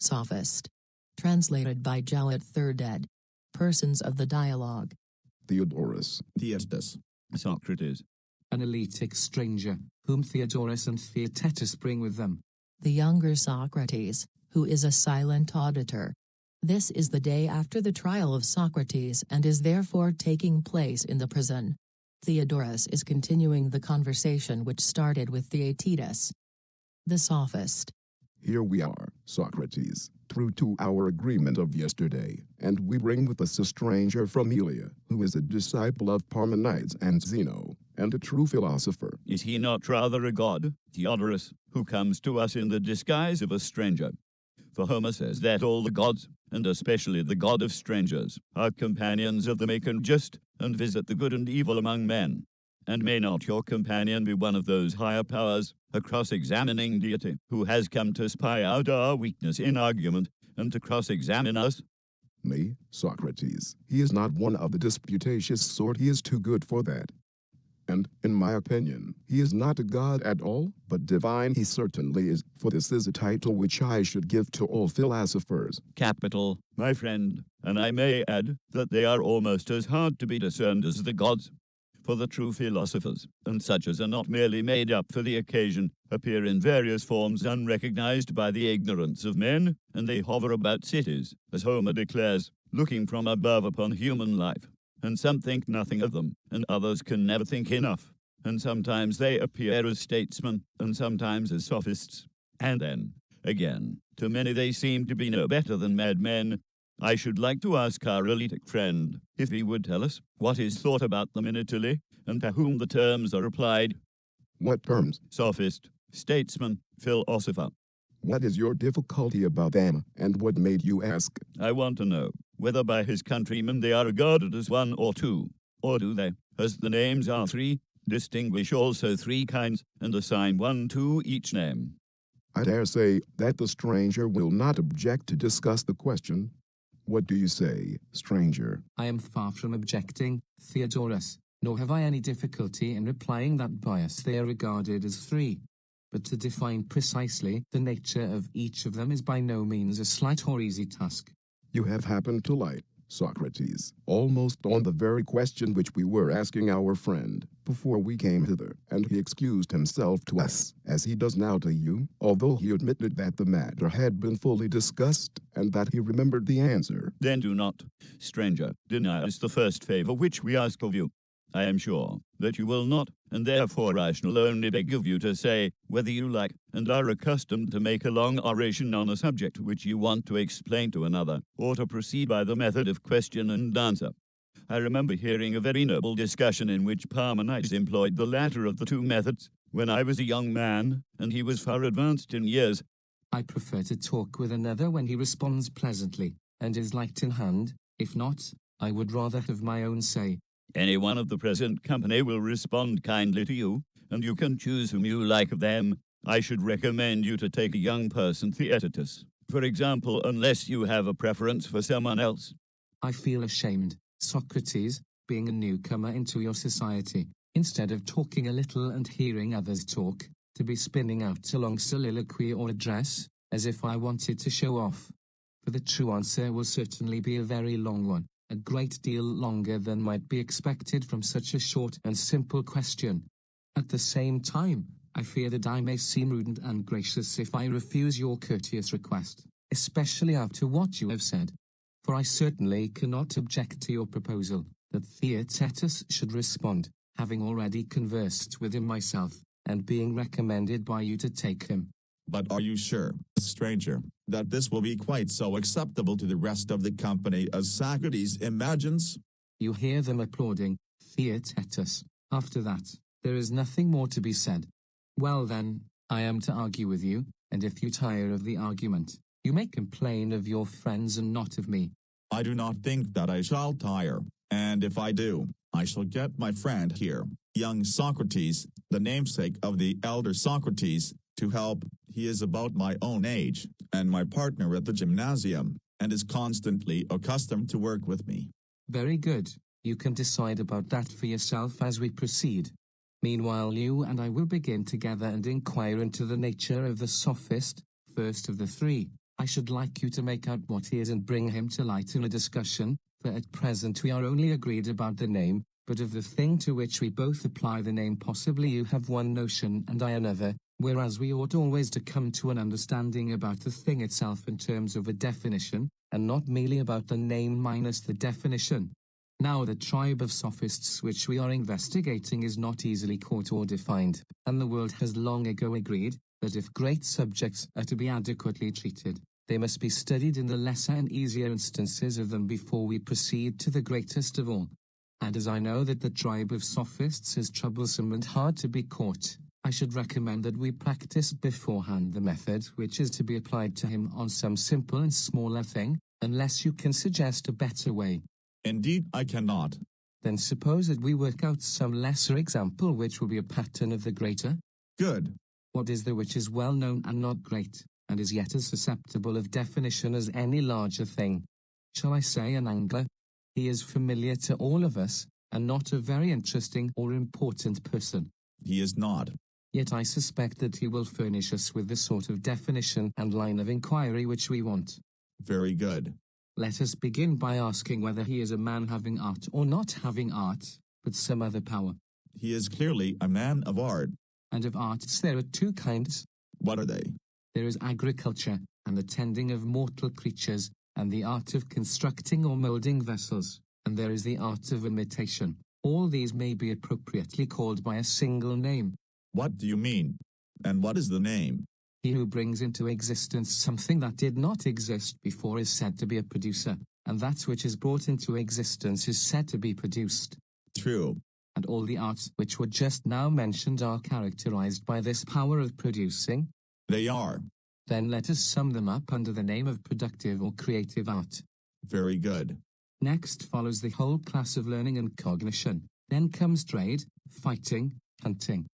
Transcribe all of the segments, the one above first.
Sophist. Translated by Jowett. 3rd ed. Persons of the Dialogue. Theodorus. Theaetetus. Socrates. An Eleatic stranger, whom Theodorus and Theaetetus bring with them. The younger Socrates, who is a silent auditor. This is the day after the trial of Socrates and is therefore taking place in the prison. Theodorus is continuing the conversation which started with Theaetetus. The Sophist. Here we are, Socrates, true to our agreement of yesterday, and we bring with us a stranger from Elia, who is a disciple of Parmenides and Zeno, and a true philosopher. Is he not rather a god, Theodorus, who comes to us in the disguise of a stranger? For Homer says that all the gods, and especially the god of strangers, are companions of the meek and just, and visit the good and evil among men. And may not your companion be one of those higher powers, a cross-examining deity, who has come to spy out our weakness in argument, and to cross-examine us? Me, Socrates, he is not one of the disputatious sort. He is too good for that. And, in my opinion, he is not a god at all, but divine he certainly is, for this is a title which I should give to all philosophers. Capital, my friend, and I may add that they are almost as hard to be discerned as the gods. For the true philosophers, and such as are not merely made up for the occasion, appear in various forms unrecognized by the ignorance of men, and they hover about cities, as Homer declares, looking from above upon human life. And some think nothing of them, and others can never think enough. And sometimes they appear as statesmen, and sometimes as sophists. And then, again, to many they seem to be no better than madmen. I should like to ask our Eleatic friend if he would tell us what is thought about them in Italy, and to whom the terms are applied. What terms? Sophist, statesman, philosopher. What is your difficulty about them, and what made you ask? I want to know whether by his countrymen they are regarded as one or two, or do they, as the names are three, distinguish also three kinds, and assign one to each name? I dare say that the stranger will not object to discuss the question. What do you say, stranger? I am far from objecting, Theodorus, nor have I any difficulty in replying that by us they are regarded as three. But to define precisely the nature of each of them is by no means a slight or easy task. You have happened to light, Socrates, almost on the very question which we were asking our friend before we came hither, and he excused himself to us, as he does now to you, although he admitted that the matter had been fully discussed, and that he remembered the answer. Then do not, stranger, deny us the first favor which we ask of you. I am sure that you will not, and therefore I shall only beg of you to say whether you like and are accustomed to make a long oration on a subject which you want to explain to another, or to proceed by the method of question and answer. I remember hearing a very noble discussion in which Parmenides employed the latter of the two methods, when I was a young man, and he was far advanced in years. I prefer to talk with another when he responds pleasantly, and is light in hand. If not, I would rather have my own say. Any one of the present company will respond kindly to you, and you can choose whom you like of them. I should recommend you to take a young person, Theaetetus, for example, unless you have a preference for someone else. I feel ashamed, Socrates, being a newcomer into your society, instead of talking a little and hearing others talk, to be spinning out a long soliloquy or address, as if I wanted to show off. For the true answer will certainly be a very long one, a great deal longer than might be expected from such a short and simple question. At the same time, I fear that I may seem rude and ungracious if I refuse your courteous request, especially after what you have said. For I certainly cannot object to your proposal, that Theaetetus should respond, having already conversed with him myself, and being recommended by you to take him. But are you sure, stranger, that this will be quite so acceptable to the rest of the company as Socrates imagines? You hear them applauding, Theaetetus. After that, there is nothing more to be said. Well then, I am to argue with you, and if you tire of the argument, you may complain of your friends and not of me. I do not think that I shall tire, and if I do, I shall get my friend here, young Socrates, the namesake of the elder Socrates, to help. He is about my own age, and my partner at the gymnasium, and is constantly accustomed to work with me. Very good. You can decide about that for yourself as we proceed. Meanwhile, you and I will begin together and inquire into the nature of the sophist, first of the three. I should like you to make out what he is and bring him to light in a discussion, for at present we are only agreed about the name, but of the thing to which we both apply the name possibly you have one notion and I another, whereas we ought always to come to an understanding about the thing itself in terms of a definition, and not merely about the name minus the definition. Now the tribe of sophists which we are investigating is not easily caught or defined, and the world has long ago agreed that if great subjects are to be adequately treated, they must be studied in the lesser and easier instances of them before we proceed to the greatest of all. And as I know that the tribe of sophists is troublesome and hard to be caught, I should recommend that we practice beforehand the method which is to be applied to him on some simple and smaller thing, unless you can suggest a better way. Indeed, I cannot. Then suppose that we work out some lesser example which will be a pattern of the greater. Good. What is the which is well known and not great, and is yet as susceptible of definition as any larger thing? Shall I say an angler? He is familiar to all of us, and not a very interesting or important person. He is not. Yet I suspect that he will furnish us with the sort of definition and line of inquiry which we want. Very good. Let us begin by asking whether he is a man having art or not having art, but some other power. He is clearly a man of art. And of arts there are two kinds. What are they? There is agriculture, and the tending of mortal creatures, and the art of constructing or moulding vessels, and there is the art of imitation. All these may be appropriately called by a single name. What do you mean? And what is the name? He who brings into existence something that did not exist before is said to be a producer, and that which is brought into existence is said to be produced. True. And all the arts which were just now mentioned are characterized by this power of producing. They are. Then let us sum them up under the name of productive or creative art. Very good. Next follows the whole class of learning and cognition. Then comes trade, fighting, hunting.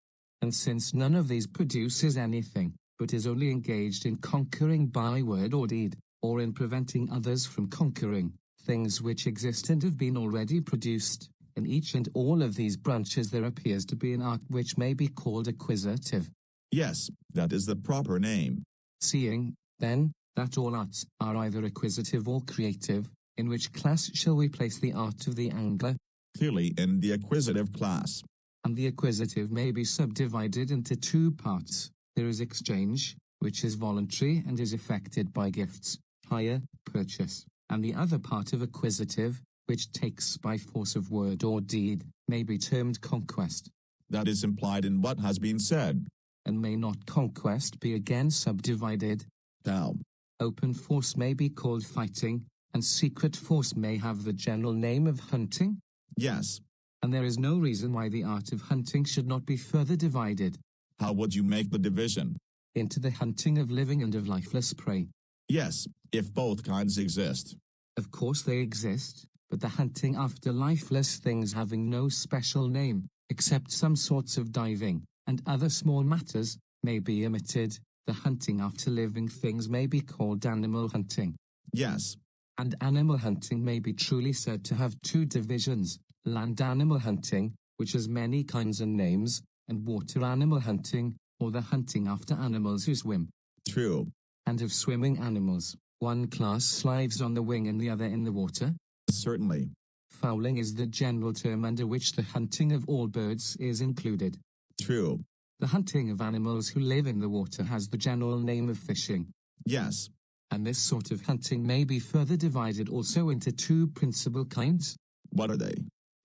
And since none of these produces anything, but is only engaged in conquering by word or deed, or in preventing others from conquering, things which exist and have been already produced, in each and all of these branches there appears to be an art which may be called acquisitive. Yes, that is the proper name. Seeing, then, that all arts are either acquisitive or creative, in which class shall we place the art of the angler? Clearly in the acquisitive class. And the acquisitive may be subdivided into two parts. There is exchange, which is voluntary and is effected by gifts, hire, purchase, and the other part of acquisitive, which takes by force of word or deed, may be termed conquest. That is implied in what has been said. And may not conquest be again subdivided? Now, open force may be called fighting, and secret force may have the general name of hunting? yes. And there is no reason why the art of hunting should not be further divided. How would you make the division? Into the hunting of living and of lifeless prey. Yes, if both kinds exist. Of course they exist, but the hunting after lifeless things having no special name, except some sorts of diving, and other small matters, may be omitted. The hunting after living things may be called animal hunting. Yes. And animal hunting may be truly said to have two divisions, land animal hunting, which has many kinds and names, and water animal hunting, or the hunting after animals who swim. True. And of swimming animals, one class lives on the wing and the other in the water. Certainly. Fowling is the general term under which the hunting of all birds is included. True. The hunting of animals who live in the water has the general name of fishing. Yes. And this sort of hunting may be further divided also into two principal kinds. What are they?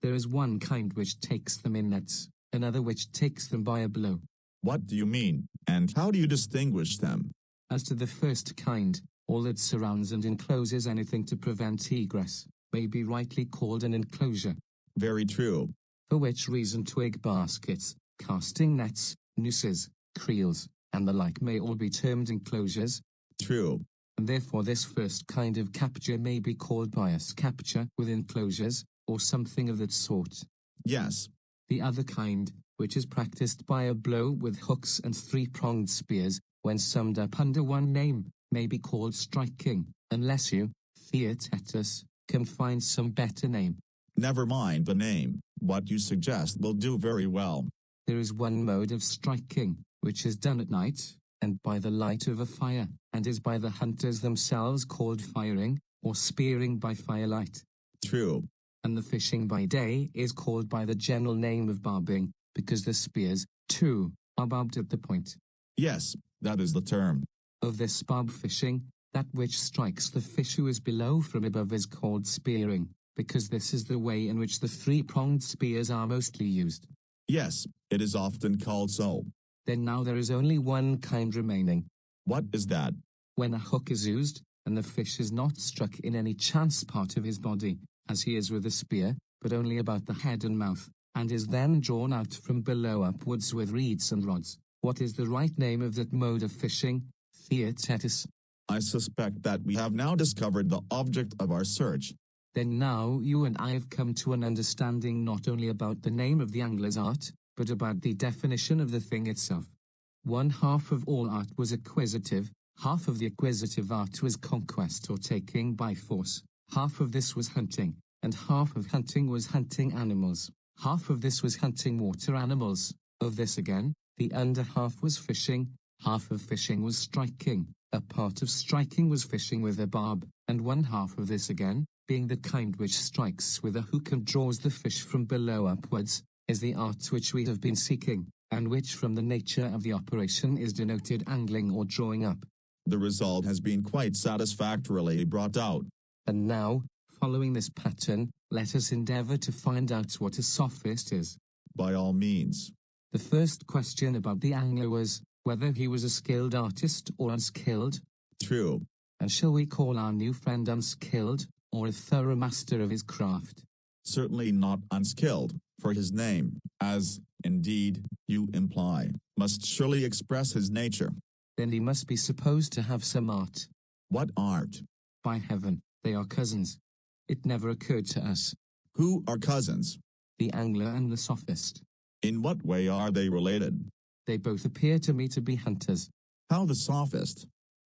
There is one kind which takes them in nets, another which takes them by a blow. What do you mean, and how do you distinguish them? As to the first kind, all that surrounds and encloses anything to prevent egress, may be rightly called an enclosure. Very true. For which reason twig baskets, casting nets, nooses, creels, and the like may all be termed enclosures. True. And therefore this first kind of capture may be called bias capture with enclosures, or something of that sort. Yes. The other kind, which is practiced by a blow with hooks and three-pronged spears, when summed up under one name, may be called striking, unless you, Theaetetus, can find some better name. Never mind the name. What you suggest will do very well. There is one mode of striking, which is done at night, and by the light of a fire, and is by the hunters themselves called firing, or spearing by firelight. True. And the fishing by day is called by the general name of barbing, because the spears, too, are barbed at the point. Yes, that is the term. Of this barb fishing, that which strikes the fish who is below from above is called spearing, because this is the way in which the three-pronged spears are mostly used. Yes, it is often called so. Then now there is only one kind remaining. What is that? When a hook is used, and the fish is not struck in any chance part of his body, as he is with a spear, but only about the head and mouth, and is then drawn out from below upwards with reeds and rods. What is the right name of that mode of fishing? Theaetetus. I suspect that we have now discovered the object of our search. Then now you and I have come to an understanding not only about the name of the angler's art, but about the definition of the thing itself. One half of all art was acquisitive, half of the acquisitive art was conquest or taking by force, half of this was hunting, and half of hunting was hunting animals, half of this was hunting water animals, of this again, the under half was fishing, half of fishing was striking, a part of striking was fishing with a barb, and one half of this again, being the kind which strikes with a hook and draws the fish from below upwards, is the art which we have been seeking, and which from the nature of the operation is denoted angling or drawing up. The result has been quite satisfactorily brought out. And now, following this pattern, let us endeavor to find out what a sophist is. By all means. The first question about the angler was, whether he was a skilled artist or unskilled. True. And shall we call our new friend unskilled, or a thorough master of his craft? Certainly not unskilled, for his name, as, indeed, you imply, must surely express his nature. Then he must be supposed to have some art. What art? By heaven, they are cousins. It never occurred to us. Who are cousins? The angler and the sophist. In what way are they related? They both appear to me to be hunters. How the sophist?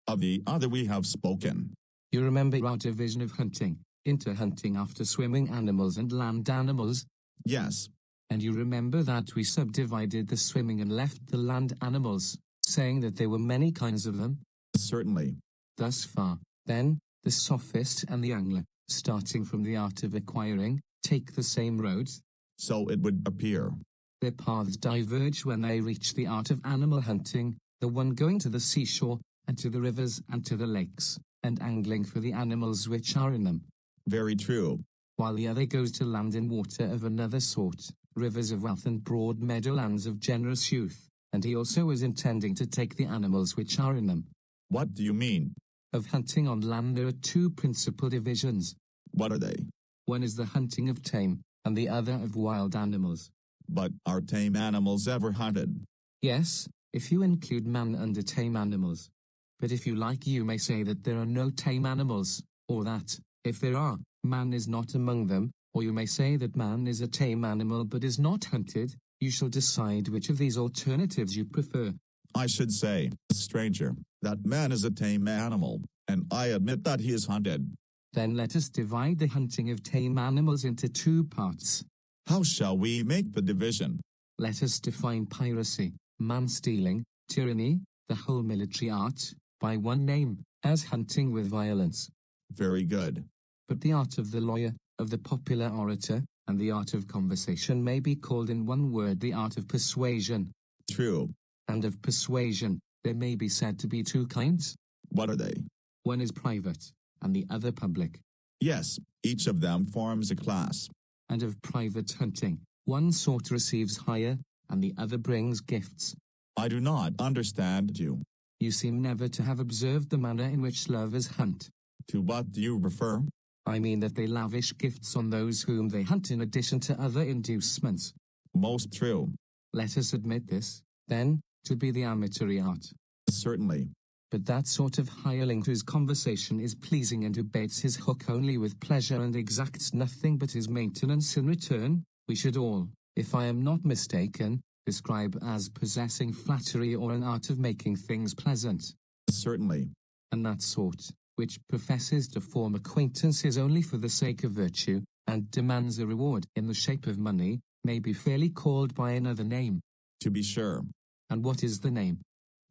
Of the other we have spoken. You remember our division of hunting, into hunting after swimming animals and land animals? Yes. And you remember that we subdivided the swimming and left the land animals, saying that there were many kinds of them? Certainly. Thus far, then, the sophist and the angler, starting from the art of acquiring, take the same roads. So it would appear. Their paths diverge when they reach the art of animal hunting, the one going to the seashore, and to the rivers and to the lakes, and angling for the animals which are in them. Very true. While the other goes to land and water of another sort, rivers of wealth and broad meadowlands of generous youth, and he also is intending to take the animals which are in them. What do you mean? Of hunting on land there are two principal divisions. What are they? One is the hunting of tame, and the other of wild animals. But are tame animals ever hunted? Yes, if you include man under tame animals. But if you like you may say that there are no tame animals, or that, if there are, man is not among them, or you may say that man is a tame animal but is not hunted. You shall decide which of these alternatives you prefer. I should say, stranger, that man is a tame animal, and I admit that he is hunted. Then let us divide the hunting of tame animals into two parts. How shall we make the division? Let us define piracy, man-stealing, tyranny, the whole military art, by one name, as hunting with violence. Very good. But the art of the lawyer, of the popular orator, and the art of conversation may be called in one word the art of persuasion. True. And of persuasion, there may be said to be two kinds. What are they? One is private, and the other public. Yes, each of them forms a class. And of private hunting, one sort receives hire, and the other brings gifts. I do not understand you. You seem never to have observed the manner in which lovers hunt. To what do you refer? I mean that they lavish gifts on those whom they hunt in addition to other inducements. Most true. Let us admit this, then, to be the amatory art. Certainly. But that sort of hireling whose conversation is pleasing and who baits his hook only with pleasure and exacts nothing but his maintenance in return, we should all, if I am not mistaken, describe as possessing flattery or an art of making things pleasant. Certainly. And that sort, which professes to form acquaintances only for the sake of virtue, and demands a reward in the shape of money, may be fairly called by another name. To be sure. And what is the name?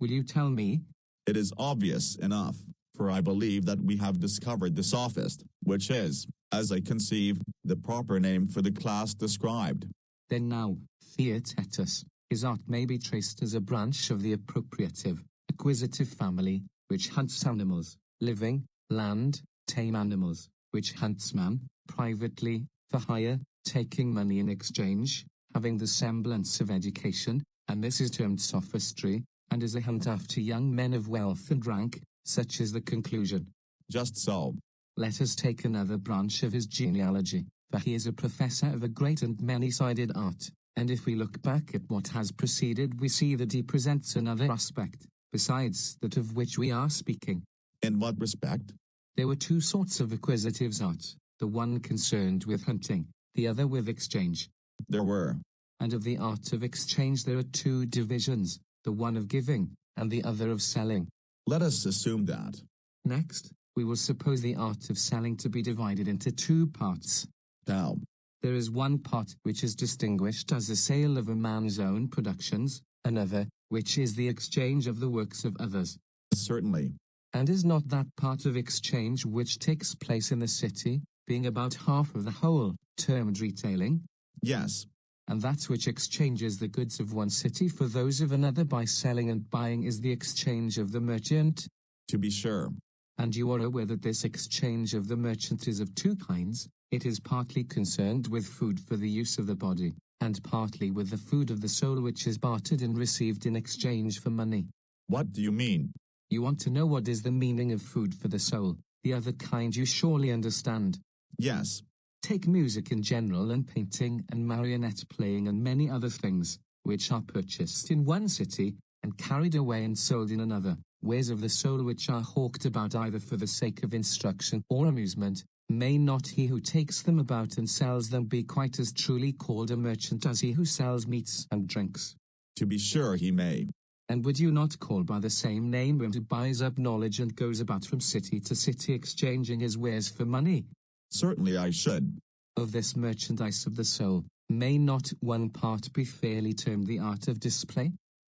Will you tell me? It is obvious enough, for I believe that we have discovered the sophist, which is, as I conceive, the proper name for the class described. Then now, Theaetetus, his art may be traced as a branch of the appropriative, acquisitive family, which hunts animals, living, land, tame animals, which hunts man, privately, for hire, taking money in exchange, having the semblance of education, and this is termed sophistry, and is a hunt after young men of wealth and rank, such is the conclusion. Just so. Let us take another branch of his genealogy, for he is a professor of a great and many-sided art, and if we look back at what has preceded we see that he presents another aspect, besides that of which we are speaking. In what respect? There were two sorts of acquisitives art, the one concerned with hunting, the other with exchange. There were. And of the art of exchange there are two divisions, the one of giving, and the other of selling. Let us assume that. Next, we will suppose the art of selling to be divided into two parts. Now, there is one part which is distinguished as the sale of a man's own productions, another, which is the exchange of the works of others. certainly. And is not that part of exchange which takes place in the city, being about half of the whole, termed retailing? Yes. And that which exchanges the goods of one city for those of another by selling and buying is the exchange of the merchant? To be sure. And you are aware that this exchange of the merchant is of two kinds. It is partly concerned with food for the use of the body, and partly with the food of the soul which is bartered and received in exchange for money. What do you mean? You want to know what is the meaning of food for the soul, the other kind you surely understand. Yes. Take music in general and painting and marionette playing and many other things, which are purchased in one city, and carried away and sold in another, wares of the soul which are hawked about either for the sake of instruction or amusement. May not he who takes them about and sells them be quite as truly called a merchant as he who sells meats and drinks? To be sure he may. And would you not call by the same name him who buys up knowledge and goes about from city to city exchanging his wares for money? Certainly I should. Of this merchandise of the soul, may not one part be fairly termed the art of display?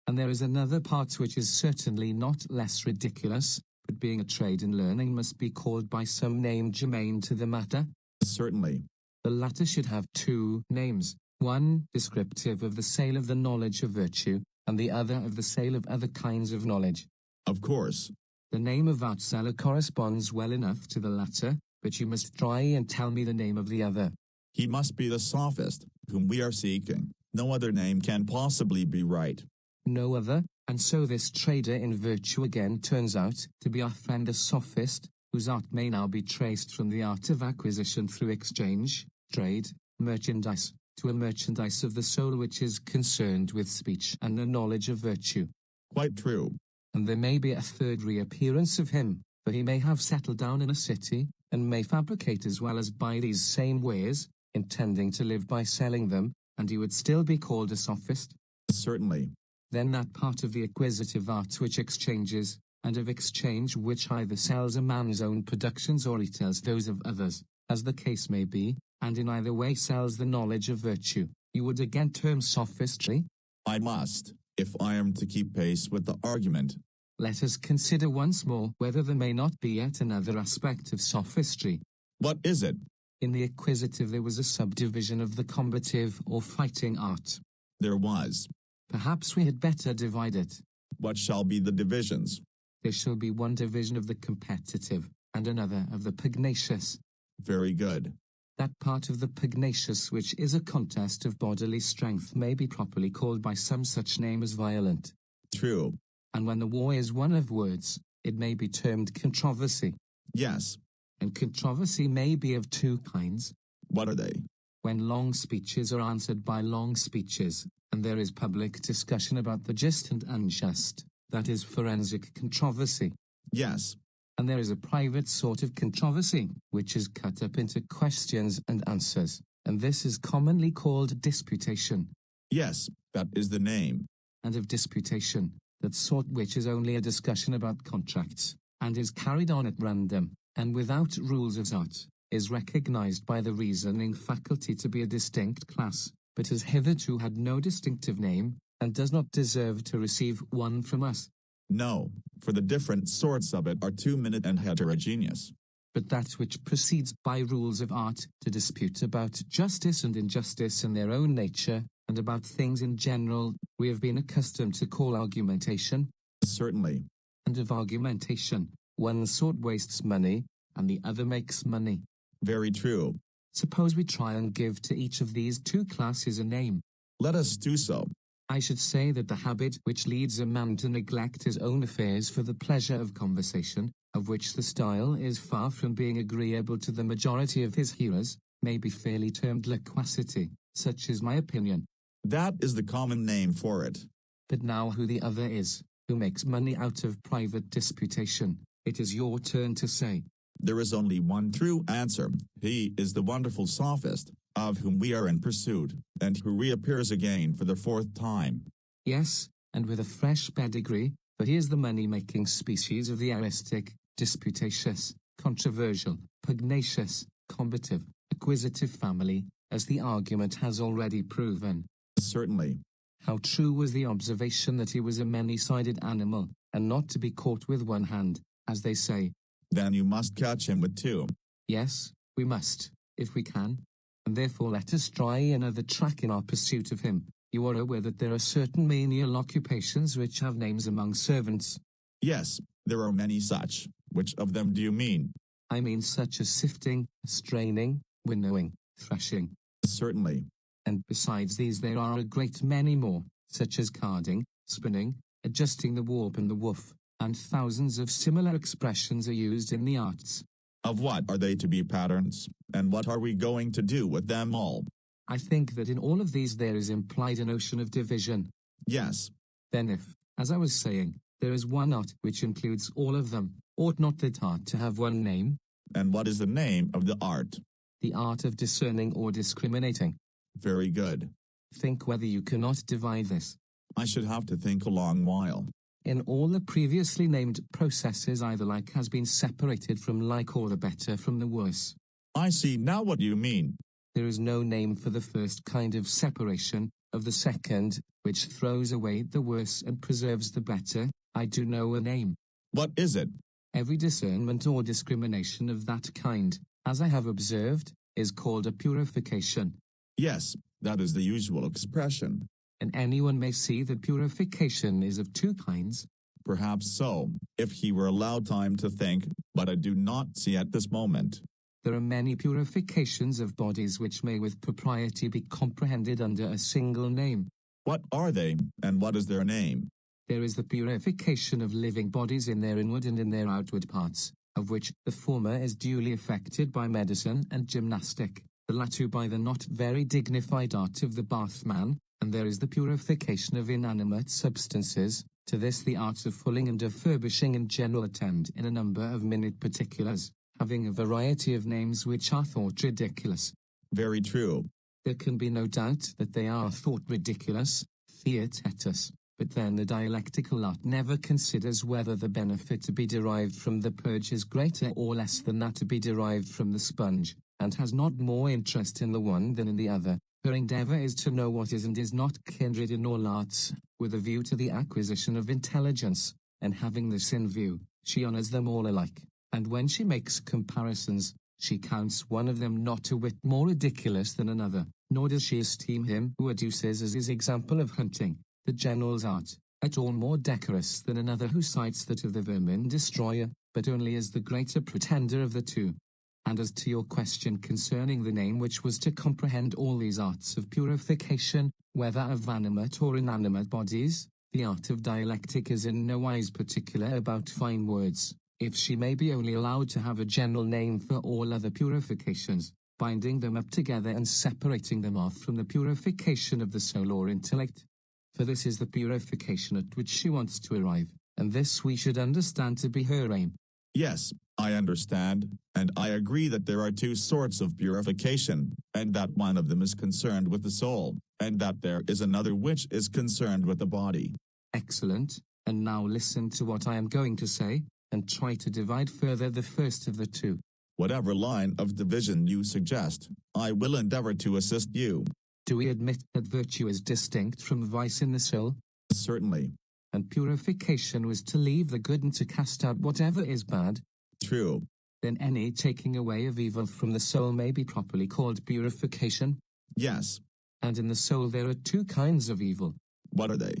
And there is another part which is certainly not less ridiculous, but being a trade in learning must be called by some name germane to the matter. Certainly. The latter should have two names, one descriptive of the sale of the knowledge of virtue, and the other of the sale of other kinds of knowledge. Of course. The name of outseller corresponds well enough to the latter, but you must try and tell me the name of the other. He must be the sophist, whom we are seeking. No other name can possibly be right. No other, and so this trader in virtue again turns out to be our friend a sophist, whose art may now be traced from the art of acquisition through exchange, trade, merchandise, to a merchandise of the soul which is concerned with speech and the knowledge of virtue. Quite true. And there may be a third reappearance of him, for he may have settled down in a city, and may fabricate as well as buy these same wares, intending to live by selling them, and he would still be called a sophist. Certainly. Then that part of the acquisitive art which exchanges, and of exchange which either sells a man's own productions or retails those of others, as the case may be, and in either way sells the knowledge of virtue, you would again term sophistry? I must, if I am to keep pace with the argument. Let us consider once more whether there may not be yet another aspect of sophistry. What is it? In the acquisitive there was a subdivision of the combative or fighting art. There was. Perhaps we had better divide it. What shall be the divisions? There shall be one division of the competitive, and another of the pugnacious. Very good. That part of the pugnacious which is a contest of bodily strength may be properly called by some such name as violent. True. And when the war is one of words, it may be termed controversy. Yes. And controversy may be of two kinds. What are they? When long speeches are answered by long speeches, and there is public discussion about the just and unjust, that is forensic controversy. Yes. And there is a private sort of controversy, which is cut up into questions and answers, and this is commonly called disputation. Yes, that is the name. And of disputation, that sort which is only a discussion about contracts, and is carried on at random, and without rules of art, is recognized by the reasoning faculty to be a distinct class, but has hitherto had no distinctive name, and does not deserve to receive one from us. No, for the different sorts of it are too minute and heterogeneous. But that which proceeds by rules of art to dispute about justice and injustice in their own nature, and about things in general, we have been accustomed to call argumentation. Certainly. And of argumentation, one sort wastes money, and the other makes money. Very true. Suppose we try and give to each of these two classes a name. Let us do so. I should say that the habit which leads a man to neglect his own affairs for the pleasure of conversation, of which the style is far from being agreeable to the majority of his hearers, may be fairly termed loquacity. Such is my opinion. That is the common name for it. But now who the other is, who makes money out of private disputation, it is your turn to say. There is only one true answer. He is the wonderful sophist, of whom we are in pursuit, and who reappears again for the fourth time. Yes, and with a fresh pedigree, for he is the money-making species of the aristic, disputatious, controversial, pugnacious, combative, acquisitive family, as the argument has already proven. Certainly. How true was the observation that he was a many-sided animal, and not to be caught with one hand, as they say. Then you must catch him with two. Yes, we must, if we can. And therefore let us try another track in our pursuit of him. You are aware that there are certain menial occupations which have names among servants. Yes, there are many such. Which of them do you mean? I mean such as sifting, straining, winnowing, threshing. Certainly. And besides these there are a great many more, such as carding, spinning, adjusting the warp and the woof, and thousands of similar expressions are used in the arts. Of what are they to be patterns, and what are we going to do with them all? I think that in all of these there is implied a notion of division. Yes. Then if, as I was saying, there is one art which includes all of them, ought not that art to have one name? And what is the name of the art? The art of discerning or discriminating. Very good. Think whether you cannot divide this. I should have to think a long while. In all the previously named processes either like has been separated from like or the better from the worse. I see now what you mean. There is no name for the first kind of separation, of the second, which throws away the worse and preserves the better. I do know a name. What is it? Every discernment or discrimination of that kind, as I have observed, is called a purification. Yes, that is the usual expression. And anyone may see that purification is of two kinds. Perhaps so, if he were allowed time to think, but I do not see at this moment. There are many purifications of bodies which may with propriety be comprehended under a single name. What are they, and what is their name? There is the purification of living bodies in their inward and in their outward parts, of which the former is duly effected by medicine and gymnastic, the latter by the not very dignified art of the bathman, and there is the purification of inanimate substances. To this the arts of fulling and of furbishing in general attend in a number of minute particulars, having a variety of names which are thought ridiculous. Very true. There can be no doubt that they are thought ridiculous, Theaetetus, but then the dialectical art never considers whether the benefit to be derived from the purge is greater or less than that to be derived from the sponge, and has not more interest in the one than in the other. Her endeavor is to know what is and is not kindred in all arts, with a view to the acquisition of intelligence, and having this in view, she honors them all alike, and when she makes comparisons, she counts one of them not a whit more ridiculous than another, nor does she esteem him who adduces as his example of hunting, the general's art, at all more decorous than another who cites that of the vermin destroyer, but only as the greater pretender of the two. And as to your question concerning the name which was to comprehend all these arts of purification, whether of animate or inanimate bodies, the art of dialectic is in no wise particular about fine words, if she may be only allowed to have a general name for all other purifications, binding them up together and separating them off from the purification of the soul or intellect. For this is the purification at which she wants to arrive, and this we should understand to be her aim. Yes, I understand, and I agree that there are two sorts of purification, and that one of them is concerned with the soul, and that there is another which is concerned with the body. Excellent, and now listen to what I am going to say, and try to divide further the first of the two. Whatever line of division you suggest, I will endeavor to assist you. Do we admit that virtue is distinct from vice in the soul? Certainly. and purification was to leave the good and to cast out whatever is bad, True. then any taking away of evil from the soul may be properly called purification. Yes. And in the soul there are two kinds of evil. What are they?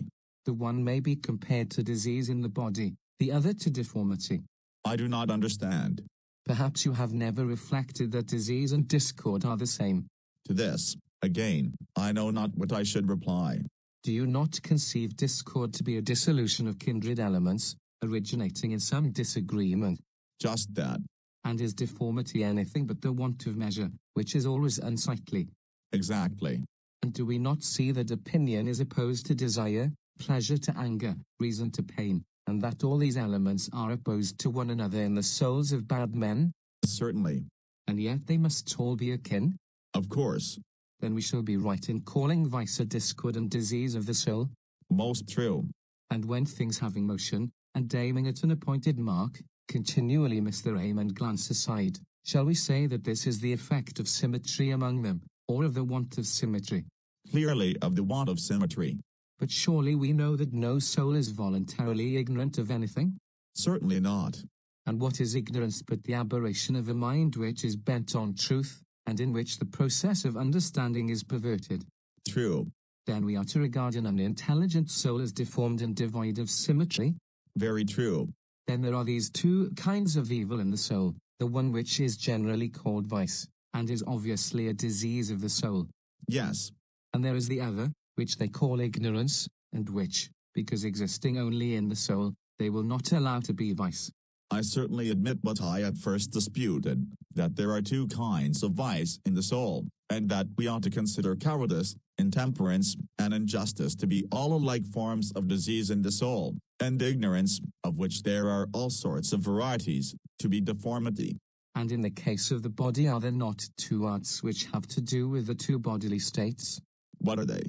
The one may be compared to disease in the body, the other to deformity. I do not understand. Perhaps you have never reflected that disease and discord are the same. To this, again, I know not what I should reply. Do you not conceive discord to be a dissolution of kindred elements, originating in some disagreement? Just that. And is deformity anything but the want of measure, which is always unsightly? Exactly. And do we not see that opinion is opposed to desire, pleasure to anger, reason to pain, and that all these elements are opposed to one another in the souls of bad men? Certainly. And yet they must all be akin? Of course. Then we shall be right in calling vice a discord and disease of the soul. Most true. And when things having motion, and aiming at an appointed mark, continually miss their aim and glance aside, shall we say that this is the effect of symmetry among them, or of the want of symmetry? Clearly of the want of symmetry. But surely we know that no soul is voluntarily ignorant of anything? Certainly not. And what is ignorance but the aberration of a mind which is bent on truth, and in which the process of understanding is perverted? True. Then we are to regard an unintelligent soul as deformed and devoid of symmetry? Very true. Then there are these two kinds of evil in the soul, the one which is generally called vice, and is obviously a disease of the soul. Yes. And there is the other, which they call ignorance, and which, because existing only in the soul, they will not allow to be vice. I certainly admit what I at first disputed, that there are two kinds of vice in the soul, and that we ought to consider cowardice, intemperance, and injustice to be all alike forms of disease in the soul, and ignorance, of which there are all sorts of varieties, to be deformity. And in the case of the body, are there not two arts which have to do with the two bodily states? What are they?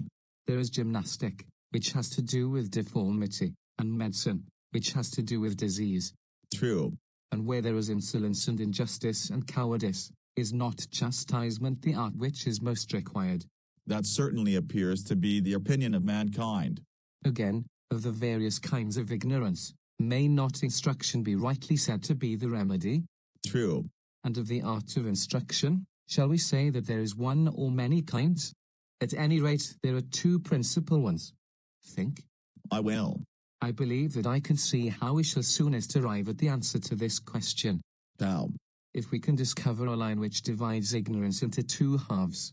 There is gymnastic, which has to do with deformity, and medicine, which has to do with disease. True. And where there is insolence and injustice and cowardice, is not chastisement the art which is most required? That certainly appears to be the opinion of mankind. Again, of the various kinds of ignorance, may not instruction be rightly said to be the remedy? True. And of the art of instruction, shall we say that there is one or many kinds? At any rate, there are two principal ones. Think. I will. I believe that I can see how we shall soonest arrive at the answer to this question. How? If we can discover a line which divides ignorance into two halves.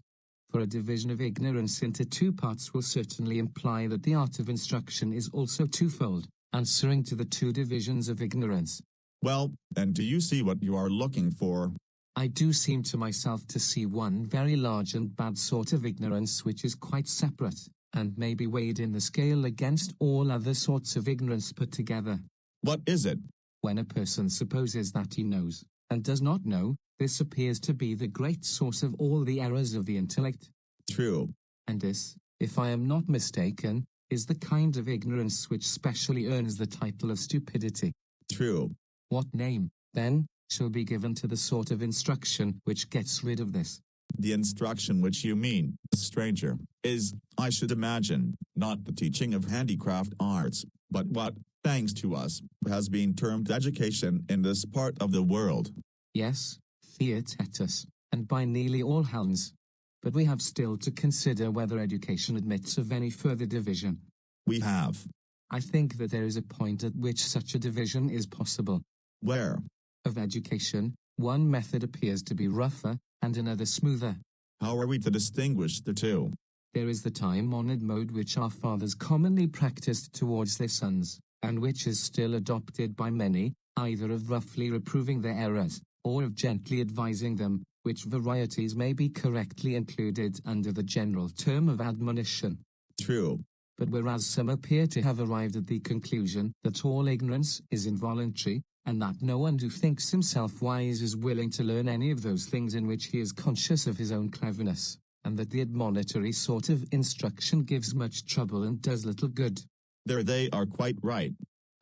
For a division of ignorance into two parts will certainly imply that the art of instruction is also twofold, answering to the two divisions of ignorance. Well, and do you see what you are looking for? I do seem to myself to see one very large and bad sort of ignorance which is quite separate, and may be weighed in the scale against all other sorts of ignorance put together. What is it? When a person supposes that he knows, and does not know, this appears to be the great source of all the errors of the intellect. True. And this, if I am not mistaken, is the kind of ignorance which specially earns the title of stupidity. True. What name, then, shall be given to the sort of instruction which gets rid of this? The instruction which you mean, stranger, is, I should imagine, not the teaching of handicraft arts, but what, thanks to us, has been termed education in this part of the world. Yes, Theaetetus, and by nearly all hands. But we have still to consider whether education admits of any further division. We have. I think that there is a point at which such a division is possible. Where? Of education, one method appears to be rougher, and another smoother. How are we to distinguish the two? There is the time-honored mode which our fathers commonly practiced towards their sons, and which is still adopted by many, either of roughly reproving their errors, or of gently advising them, which varieties may be correctly included under the general term of admonition. True. But whereas some appear to have arrived at the conclusion that all ignorance is involuntary, and that no one who thinks himself wise is willing to learn any of those things in which he is conscious of his own cleverness, and that the admonitory sort of instruction gives much trouble and does little good. There they are quite right.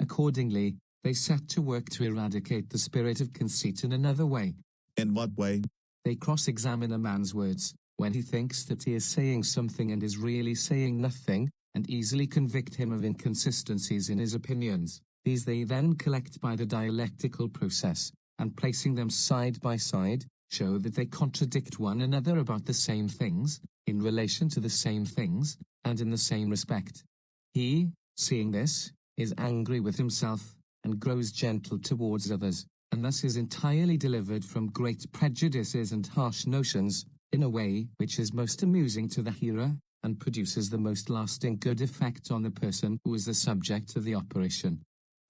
Accordingly, they set to work to eradicate the spirit of conceit in another way. In what way? They cross-examine a man's words, when he thinks that he is saying something and is really saying nothing, and easily convict him of inconsistencies in his opinions. These they then collect by the dialectical process, and placing them side by side, show that they contradict one another about the same things, in relation to the same things, and in the same respect. He, seeing this, is angry with himself, and grows gentle towards others, and thus is entirely delivered from great prejudices and harsh notions, in a way which is most amusing to the hearer, and produces the most lasting good effect on the person who is the subject of the operation.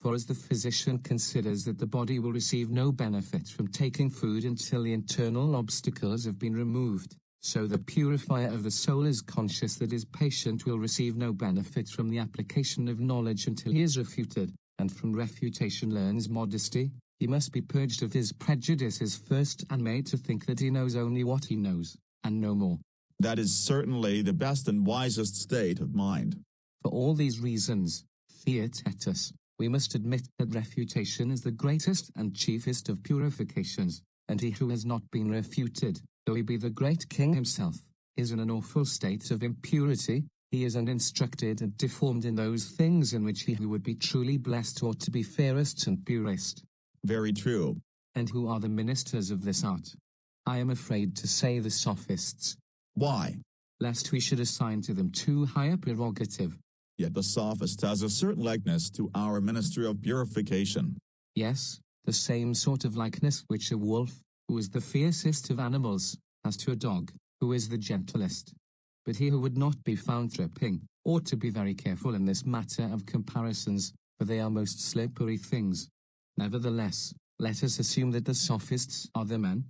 For as the physician considers that the body will receive no benefit from taking food until the internal obstacles have been removed, so the purifier of the soul is conscious that his patient will receive no benefit from the application of knowledge until he is refuted, and from refutation learns modesty. He must be purged of his prejudices first and made to think that he knows only what he knows, and no more. That is certainly the best and wisest state of mind. For all these reasons, Theaetetus, we must admit that refutation is the greatest and chiefest of purifications, and he who has not been refuted, though he be the great king himself, is in an awful state of impurity. He is uninstructed and deformed in those things in which he who would be truly blessed ought to be fairest and purest. Very true. And who are the ministers of this art? I am afraid to say the Sophists. Why? Lest we should assign to them too high a prerogative. Yet the sophist has a certain likeness to our minister of purification. Yes, the same sort of likeness which a wolf, who is the fiercest of animals, has to a dog, who is the gentlest. But he who would not be found tripping, ought to be very careful in this matter of comparisons, for they are most slippery things. Nevertheless, let us assume that the Sophists are the men.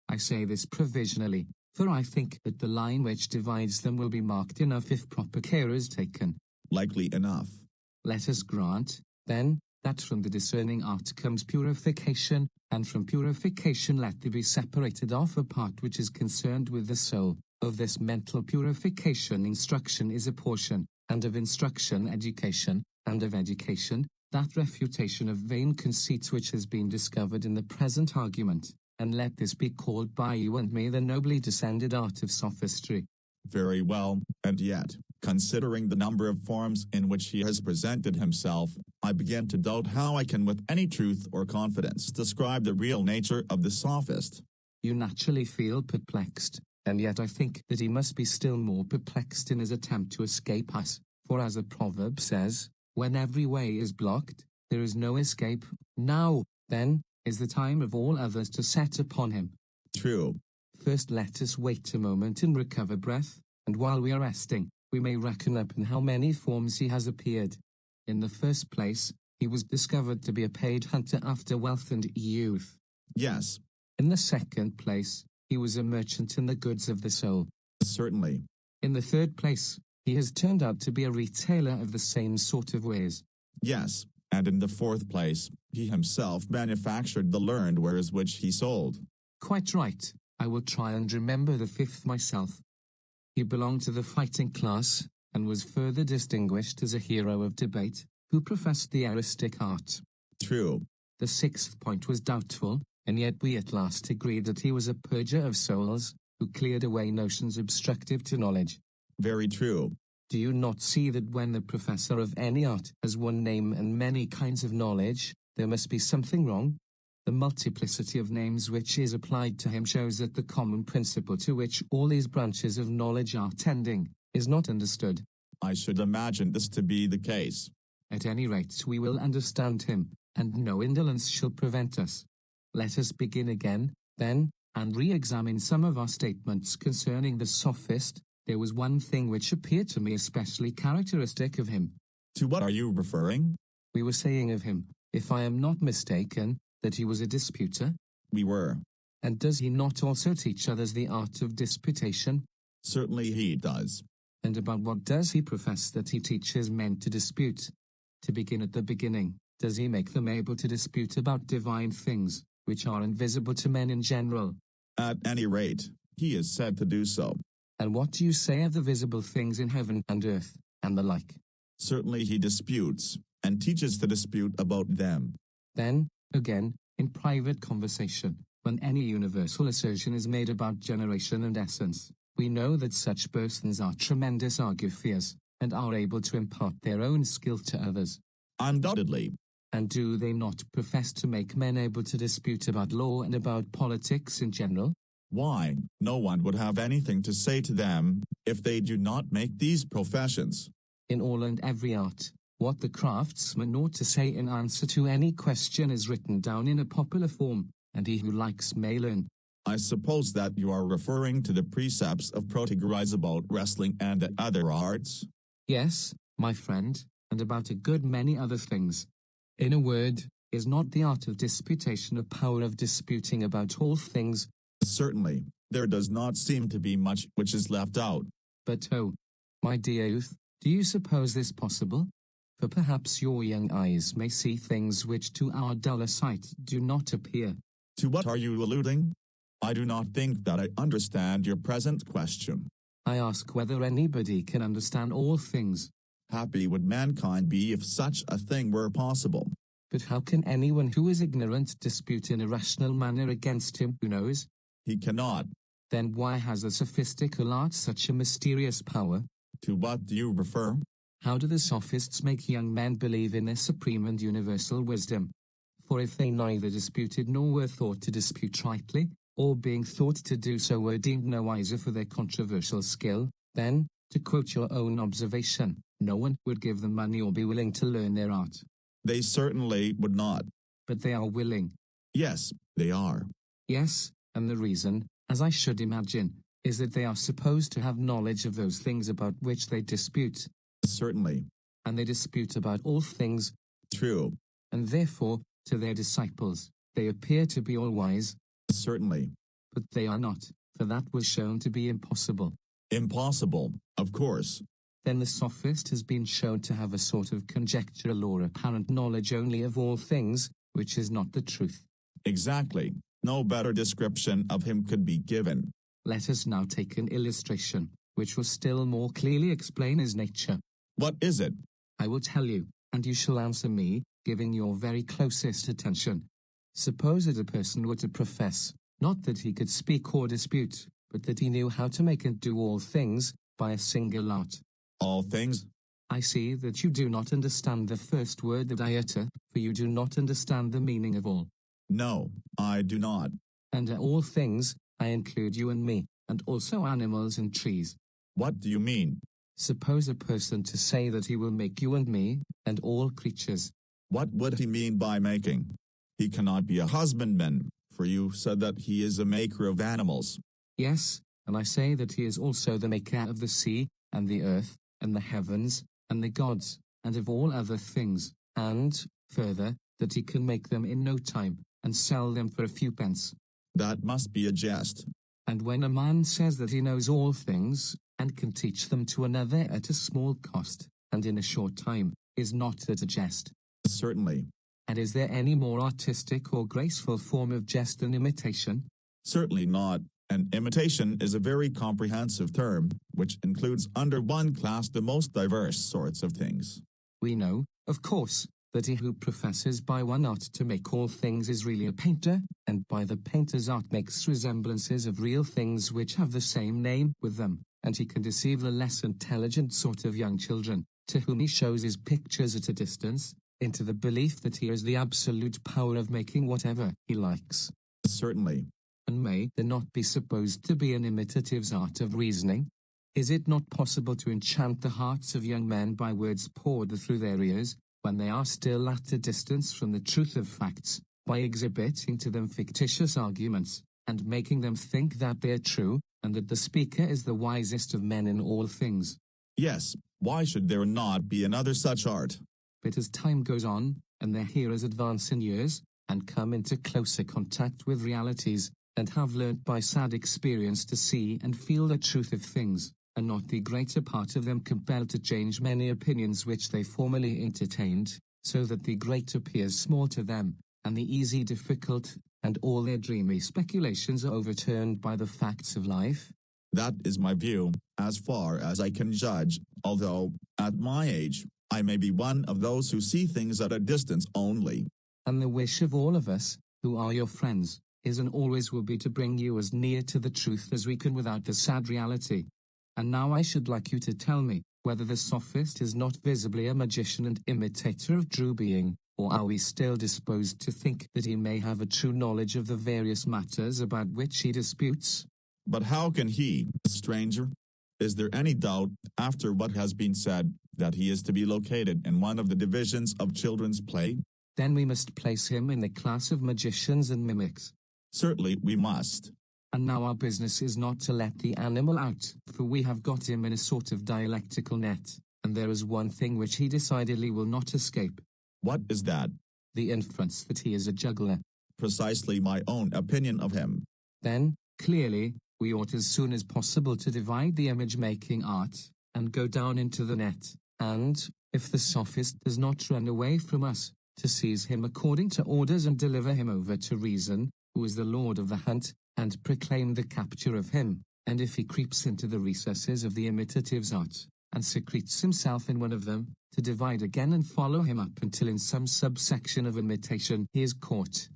I say this provisionally, for I think that the line which divides them will be marked enough if proper care is taken. Likely enough. Let us grant, then, that from the discerning art comes purification, and from purification let there be separated off a part which is concerned with the soul. Of this mental purification instruction is a portion, and of instruction education, and of education, that refutation of vain conceits which has been discovered in the present argument, and let this be called by you and me the nobly descended art of sophistry. Very well, and yet, considering the number of forms in which he has presented himself, I begin to doubt how I can with any truth or confidence describe the real nature of the sophist. You naturally feel perplexed, and yet I think that he must be still more perplexed in his attempt to escape us, for as a proverb says, when every way is blocked, there is no escape. Now, then, is the time of all others to set upon him. True. First let us wait a moment and recover breath, and while we are resting, we may reckon up in how many forms he has appeared. In the first place, he was discovered to be a paid hunter after wealth and youth. Yes. In the second place, he was a merchant in the goods of the soul. Certainly. In the third place, he has turned out to be a retailer of the same sort of wares. Yes, and in the fourth place, he himself manufactured the learned wares which he sold. Quite right. I will try and remember the fifth myself. He belonged to the fighting class, and was further distinguished as a hero of debate, who professed the eristic art. True. The sixth point was doubtful, and yet we at last agreed that he was a purger of souls, who cleared away notions obstructive to knowledge. Very true. Do you not see that when the professor of any art has one name and many kinds of knowledge, there must be something wrong? The multiplicity of names which is applied to him shows that the common principle to which all these branches of knowledge are tending is not understood. I should imagine this to be the case. At any rate, we will understand him, and no indolence shall prevent us. Let us begin again, then, and re-examine some of our statements concerning the sophist. There was one thing which appeared to me especially characteristic of him. To what are you referring? We were saying of him, if I am not mistaken, that he was a disputer. We were. And does he not also teach others the art of disputation? Certainly he does. And about what does he profess that he teaches men to dispute? To begin at the beginning, does he make them able to dispute about divine things, which are invisible to men in general? At any rate, he is said to do so. And what do you say of the visible things in heaven and earth, and the like? Certainly he disputes, and teaches to dispute about them. Then, again, in private conversation, when any universal assertion is made about generation and essence, we know that such persons are tremendous argufiers, and are able to impart their own skill to others. Undoubtedly. And do they not profess to make men able to dispute about law and about politics in general? Why, no one would have anything to say to them, if they do not make these professions. In all and every art, what the craftsman ought to say in answer to any question is written down in a popular form, and he who likes may learn. I suppose that you are referring to the precepts of Protagoras about wrestling and the other arts? Yes, my friend, and about a good many other things. In a word, is not the art of disputation a power of disputing about all things? Certainly, there does not seem to be much which is left out. But oh, my dear youth, do you suppose this possible? For perhaps your young eyes may see things which to our duller sight do not appear. To what are you alluding? I do not think that I understand your present question. I ask whether anybody can understand all things. Happy would mankind be if such a thing were possible. But how can anyone who is ignorant dispute in a rational manner against him who knows? He cannot. Then why has the sophistical art such a mysterious power? To what do you refer? How do the sophists make young men believe in their supreme and universal wisdom? For if they neither disputed nor were thought to dispute rightly, or being thought to do so were deemed no wiser for their controversial skill, then, to quote your own observation, no one would give them money or be willing to learn their art. They certainly would not. But they are willing. Yes, they are. Yes, and the reason, as I should imagine, is that they are supposed to have knowledge of those things about which they dispute. Certainly. And they dispute about all things. True. And therefore, to their disciples, they appear to be all wise. Certainly. But they are not, for that was shown to be impossible. Impossible, of course. Then the sophist has been shown to have a sort of conjectural or apparent knowledge only of all things, which is not the truth. Exactly. No better description of him could be given. Let us now take an illustration, which will still more clearly explain his nature. What is it? I will tell you, and you shall answer me, giving your very closest attention. Suppose that a person were to profess, not that he could speak or dispute, but that he knew how to make and do all things, by a single art. All things? I see that you do not understand the first word that I utter, for you do not understand the meaning of all. No, I do not. Under all things, I include you and me, and also animals and trees. What do you mean? Suppose a person to say that he will make you and me, and all creatures. What would he mean by making? He cannot be a husbandman, for you said that he is a maker of animals. Yes, and I say that he is also the maker of the sea, and the earth, and the heavens, and the gods, and of all other things, and, further, that he can make them in no time, and sell them for a few pence. That must be a jest. And when a man says that he knows all things, and can teach them to another at a small cost, and in a short time, is not that a jest? Certainly. And is there any more artistic or graceful form of jest than imitation? Certainly not. An imitation is a very comprehensive term, which includes under one class the most diverse sorts of things. We know, of course, that he who professes by one art to make all things is really a painter, and by the painter's art makes resemblances of real things which have the same name with them, and he can deceive the less intelligent sort of young children, to whom he shows his pictures at a distance, into the belief that he has the absolute power of making whatever he likes. Certainly. And may there not be supposed to be an imitative's art of reasoning? Is it not possible to enchant the hearts of young men by words poured through their ears, when they are still at a distance from the truth of facts, by exhibiting to them fictitious arguments, and making them think that they are true, and that the speaker is the wisest of men in all things? Yes, why should there not be another such art? But as time goes on, and their hearers advance in years, and come into closer contact with realities, and have learnt by sad experience to see and feel the truth of things, and not the greater part of them compelled to change many opinions which they formerly entertained, so that the great appears small to them, and the easy difficult, and all their dreamy speculations are overturned by the facts of life? That is my view, as far as I can judge, although, at my age, I may be one of those who see things at a distance only. And the wish of all of us, who are your friends, is and always will be to bring you as near to the truth as we can without the sad reality. And now I should like you to tell me, whether the sophist is not visibly a magician and imitator of true being, or are we still disposed to think that he may have a true knowledge of the various matters about which he disputes? But how can he, stranger? Is there any doubt, after what has been said, that he is to be located in one of the divisions of children's play? Then we must place him in the class of magicians and mimics. Certainly we must. And now our business is not to let the animal out, for we have got him in a sort of dialectical net, and there is one thing which he decidedly will not escape. What is that? The inference that he is a juggler. Precisely my own opinion of him. Then, clearly, we ought as soon as possible to divide the image-making art, and go down into the net, and, if the sophist does not run away from us, to seize him according to orders and deliver him over to reason, who is the lord of the hunt, and proclaim the capture of him, and if he creeps into the recesses of the imitative's art, and secretes himself in one of them, to divide again and follow him up until in some subsection of imitation he is caught.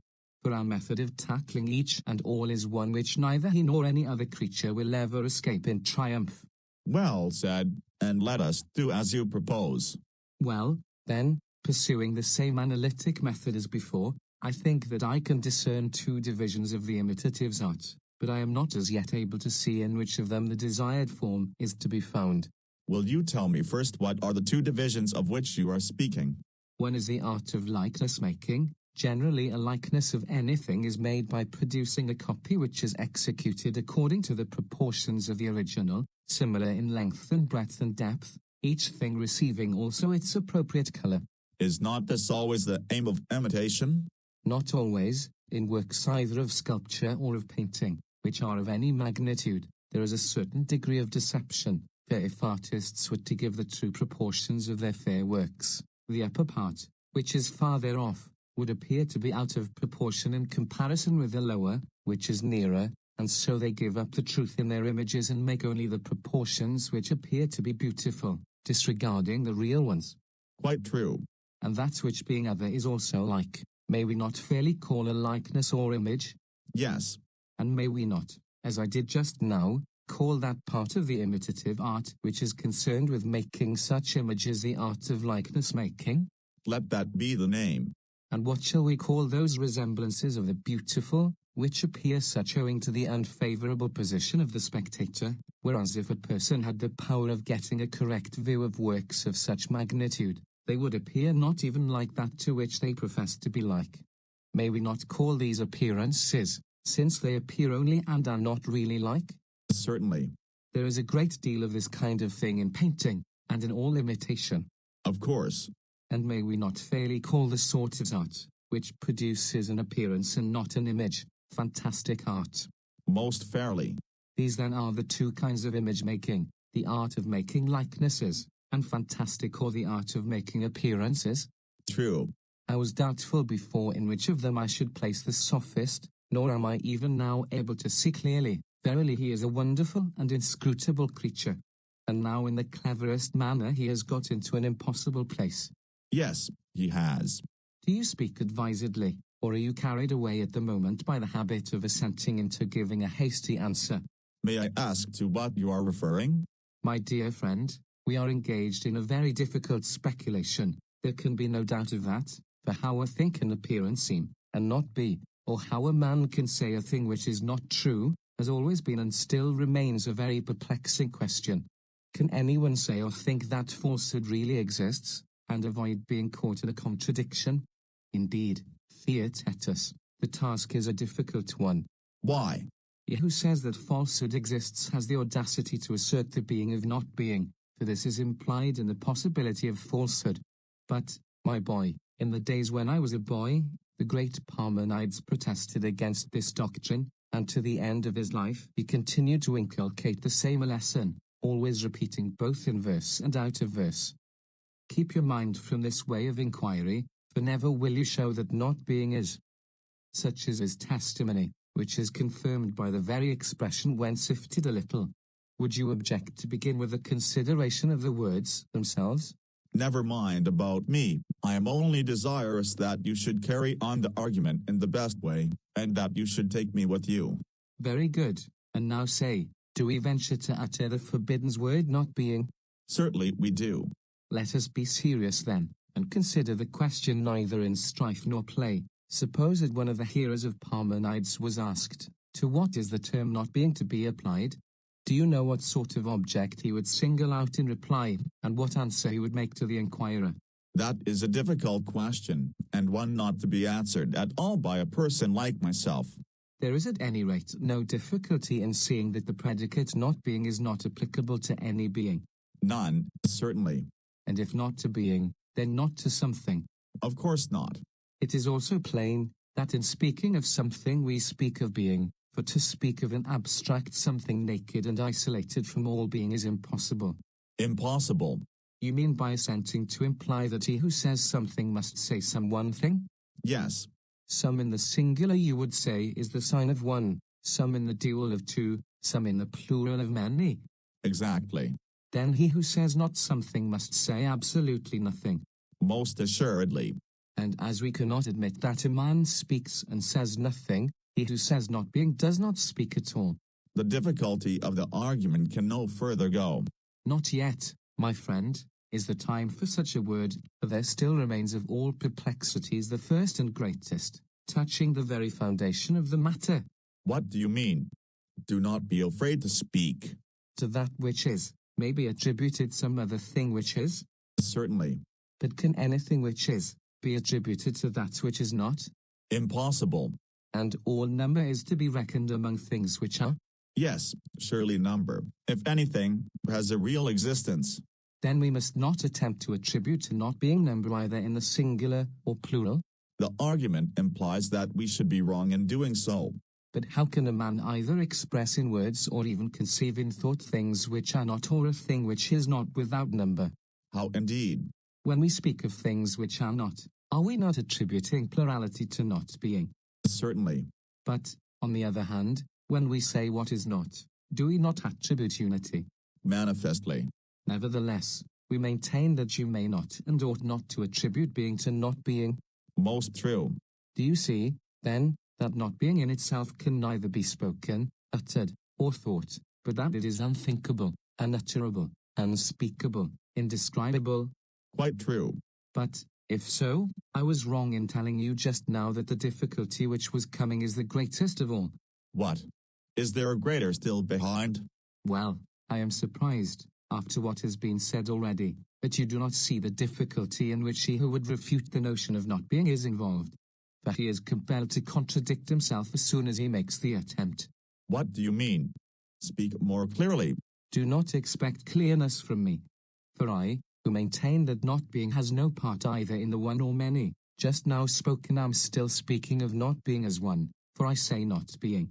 For our method of tackling each and all is one which neither he nor any other creature will ever escape in triumph. Well said, and let us do as you propose. Well, then, pursuing the same analytic method as before, I think that I can discern two divisions of the imitative's art, but I am not as yet able to see in which of them the desired form is to be found. Will you tell me first what are the two divisions of which you are speaking? One is the art of likeness making. Generally, a likeness of anything is made by producing a copy which is executed according to the proportions of the original, similar in length and breadth and depth, each thing receiving also its appropriate color. Is not this always the aim of imitation? Not always. In works either of sculpture or of painting, which are of any magnitude, there is a certain degree of deception, for if artists were to give the true proportions of their fair works, the upper part, which is farther off, would appear to be out of proportion in comparison with the lower, which is nearer, and so they give up the truth in their images and make only the proportions which appear to be beautiful, disregarding the real ones. Quite true. And that which being other is also like. May we not fairly call a likeness or image? Yes. And may we not, as I did just now, call that part of the imitative art which is concerned with making such images the art of likeness making? Let that be the name. And what shall we call those resemblances of the beautiful, which appear such owing to the unfavorable position of the spectator, whereas if a person had the power of getting a correct view of works of such magnitude, they would appear not even like that to which they profess to be like? May we not call these appearances, since they appear only and are not really like? Certainly. There is a great deal of this kind of thing in painting, and in all imitation. Of course. And may we not fairly call the sort of art, which produces an appearance and not an image, fantastic art? Most fairly. These then are the two kinds of image making, the art of making likenesses, and fantastic or the art of making appearances. True. I was doubtful before in which of them I should place the sophist, nor am I even now able to see clearly. Verily he is a wonderful and inscrutable creature. And now in the cleverest manner he has got into an impossible place. Yes, he has. Do you speak advisedly, or are you carried away at the moment by the habit of assenting into giving a hasty answer? May I ask to what you are referring? My dear friend, we are engaged in a very difficult speculation. There can be no doubt of that, for how a thing can appear and seem, and not be, or how a man can say a thing which is not true, has always been and still remains a very perplexing question. Can anyone say or think that falsehood really exists, and avoid being caught in a contradiction? Indeed, Theaetetus, the task is a difficult one. Why? He who says that falsehood exists has the audacity to assert the being of not being, for this is implied in the possibility of falsehood. But, my boy, in the days when I was a boy, the great Parmenides protested against this doctrine, and to the end of his life he continued to inculcate the same lesson, always repeating both in verse and out of verse. Keep your mind from this way of inquiry, for never will you show that not being is. Such is his testimony, which is confirmed by the very expression when sifted a little. Would you object to begin with a consideration of the words themselves? Never mind about me. I am only desirous that you should carry on the argument in the best way, and that you should take me with you. Very good. And now say, do we venture to utter the forbidden word not being? Certainly we do. Let us be serious then, and consider the question neither in strife nor play. Suppose that one of the hearers of Parmenides was asked, to what is the term not being to be applied? Do you know what sort of object he would single out in reply, and what answer he would make to the inquirer? That is a difficult question, and one not to be answered at all by a person like myself. There is at any rate no difficulty in seeing that the predicate not being is not applicable to any being. None, certainly. And if not to being, then not to something. Of course not. It is also plain that in speaking of something we speak of being, for to speak of an abstract something naked and isolated from all being is impossible. Impossible. You mean by assenting to imply that he who says something must say some one thing? Yes. Some in the singular you would say is the sign of one, some in the dual of two, some in the plural of many. Exactly. Then he who says not something must say absolutely nothing. Most assuredly. And as we cannot admit that a man speaks and says nothing, he who says not being does not speak at all. The difficulty of the argument can no further go. Not yet, my friend, is the time for such a word, for there still remains of all perplexities the first and greatest, touching the very foundation of the matter. What do you mean? Do not be afraid to speak. To that which is, may be attributed some other thing which is? Certainly. But can anything which is, be attributed to that which is not? Impossible. And all number is to be reckoned among things which are? Yes, surely number, if anything, has a real existence. Then we must not attempt to attribute to not being number either in the singular or plural. The argument implies that we should be wrong in doing so. But how can a man either express in words or even conceive in thought things which are not, or a thing which is not without number? How indeed? When we speak of things which are not, are we not attributing plurality to not being? Certainly. But, on the other hand, when we say what is not, do we not attribute unity? Manifestly. Nevertheless, we maintain that you may not and ought not to attribute being to not being. Most true. Do you see, then, that not being in itself can neither be spoken, uttered, or thought, but that it is unthinkable, unutterable, unspeakable, indescribable? Quite true. But, if so, I was wrong in telling you just now that the difficulty which was coming is the greatest of all. What? Is there a greater still behind? Well, I am surprised, after what has been said already, that you do not see the difficulty in which he who would refute the notion of not being is involved. For he is compelled to contradict himself as soon as he makes the attempt. What do you mean? Speak more clearly. Do not expect clearness from me. For I, who maintain that not being has no part either in the one or many, just now spoke and am still speaking of not being as one, for I say not being.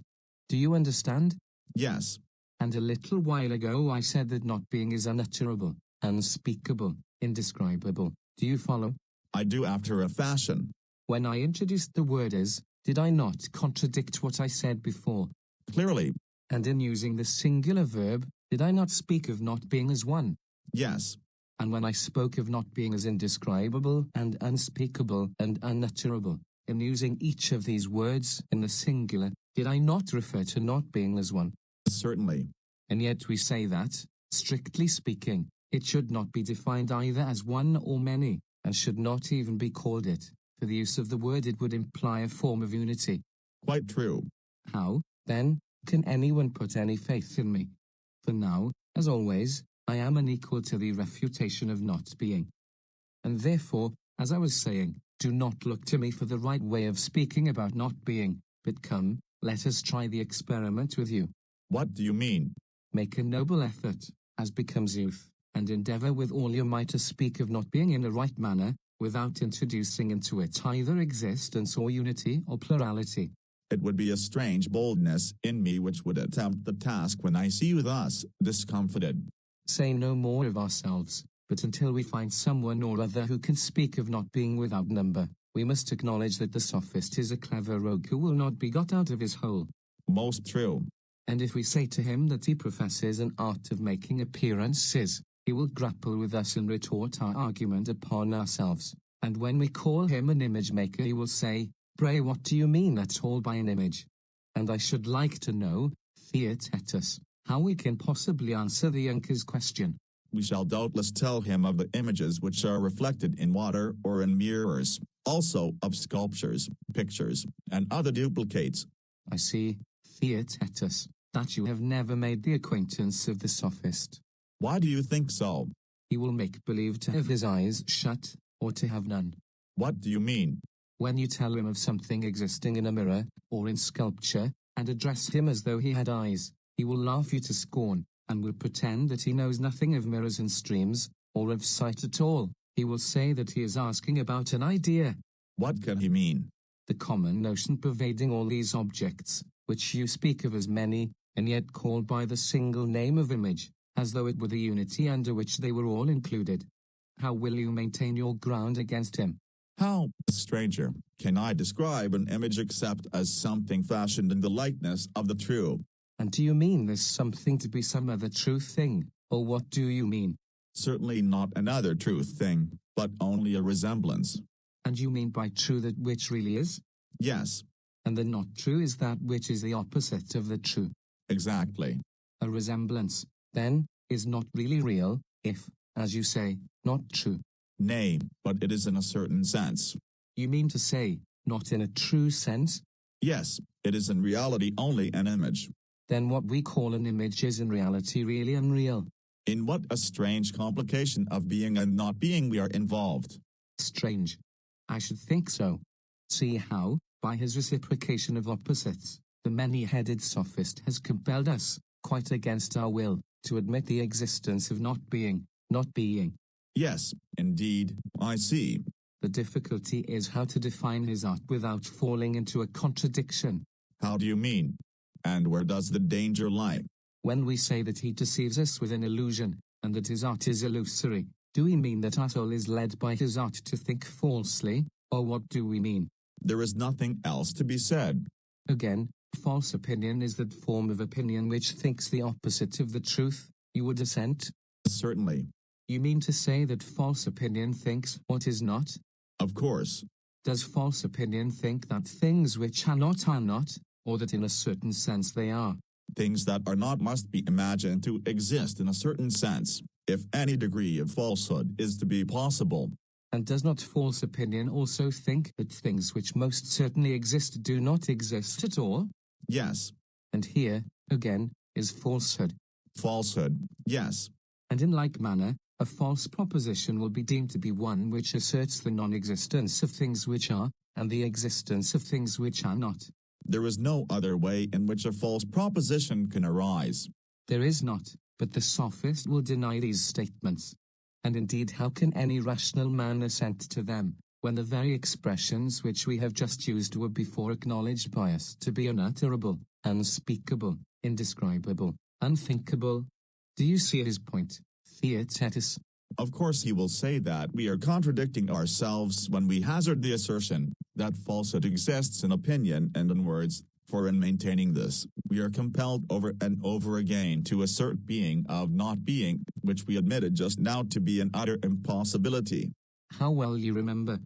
Do you understand? Yes. And a little while ago I said that not being is unutterable, unspeakable, indescribable. Do you follow? I do after a fashion. When I introduced the word is, did I not contradict what I said before? Clearly. And in using the singular verb, did I not speak of not being as one? Yes. And when I spoke of not being as indescribable and unspeakable and unutterable, in using each of these words in the singular, did I not refer to not being as one? Certainly. And yet we say that, strictly speaking, it should not be defined either as one or many, and should not even be called it. For the use of the word it would imply a form of unity. Quite true. How, then, can anyone put any faith in me? For now, as always, I am unequal to the refutation of not being. And therefore, as I was saying, do not look to me for the right way of speaking about not being, but come, let us try the experiment with you. What do you mean? Make a noble effort, as becomes youth, and endeavor with all your might to speak of not being in a right manner, without introducing into it either existence or unity or plurality. It would be a strange boldness in me which would attempt the task when I see you thus discomfited. Say no more of ourselves, but until we find someone or other who can speak of not being without number, we must acknowledge that the sophist is a clever rogue who will not be got out of his hole. Most true. And if we say to him that he professes an art of making appearances, he will grapple with us and retort our argument upon ourselves. And when we call him an image maker, he will say, "Pray, what do you mean at all by an image?" And I should like to know, Theaetetus, how we can possibly answer the younker's question. We shall doubtless tell him of the images which are reflected in water or in mirrors, also of sculptures, pictures, and other duplicates. I see, Theaetetus, that you have never made the acquaintance of the sophist. Why do you think so? He will make believe to have his eyes shut, or to have none. What do you mean? When you tell him of something existing in a mirror, or in sculpture, and address him as though he had eyes, he will laugh you to scorn, and will pretend that he knows nothing of mirrors and streams, or of sight at all. He will say that he is asking about an idea. What can he mean? The common notion pervading all these objects, which you speak of as many, and yet called by the single name of image, as though it were the unity under which they were all included. How will you maintain your ground against him? How, stranger, can I describe an image except as something fashioned in the likeness of the true? And do you mean this something to be some other true thing, or what do you mean? Certainly not another true thing, but only a resemblance. And you mean by true that which really is? Yes. And the not true is that which is the opposite of the true. Exactly. A resemblance, then, is not really real, if, as you say, not true. Nay, but it is in a certain sense. You mean to say, not in a true sense? Yes, it is in reality only an image. Then what we call an image is in reality really unreal. In what a strange complication of being and not being we are involved. Strange. I should think so. See how, by his reciprocation of opposites, the many-headed sophist has compelled us, quite against our will, to admit the existence of not being. Yes, indeed, I see. The difficulty is how to define his art without falling into a contradiction. How do you mean? And where does the danger lie? When we say that he deceives us with an illusion, and that his art is illusory, do we mean that our soul is led by his art to think falsely, or what do we mean? There is nothing else to be said. Again, false opinion is that form of opinion which thinks the opposite of the truth. You would assent? Certainly. You mean to say that false opinion thinks what is not? Of course. Does false opinion think that things which are not, or that in a certain sense they are? Things that are not must be imagined to exist in a certain sense, if any degree of falsehood is to be possible. And does not false opinion also think that things which most certainly exist do not exist at all? Yes. And here, again, is falsehood. Falsehood, yes. And in like manner, a false proposition will be deemed to be one which asserts the non-existence of things which are, and the existence of things which are not. There is no other way in which a false proposition can arise. There is not, but the sophist will deny these statements. And indeed, how can any rational man assent to them, when the very expressions which we have just used were before acknowledged by us to be unutterable, unspeakable, indescribable, unthinkable? Do you see his point, Theaetetus? Of course he will say that we are contradicting ourselves when we hazard the assertion that falsehood exists in opinion and in words, for in maintaining this, we are compelled over and over again to assert being of not being, which we admitted just now to be an utter impossibility. How well you remember.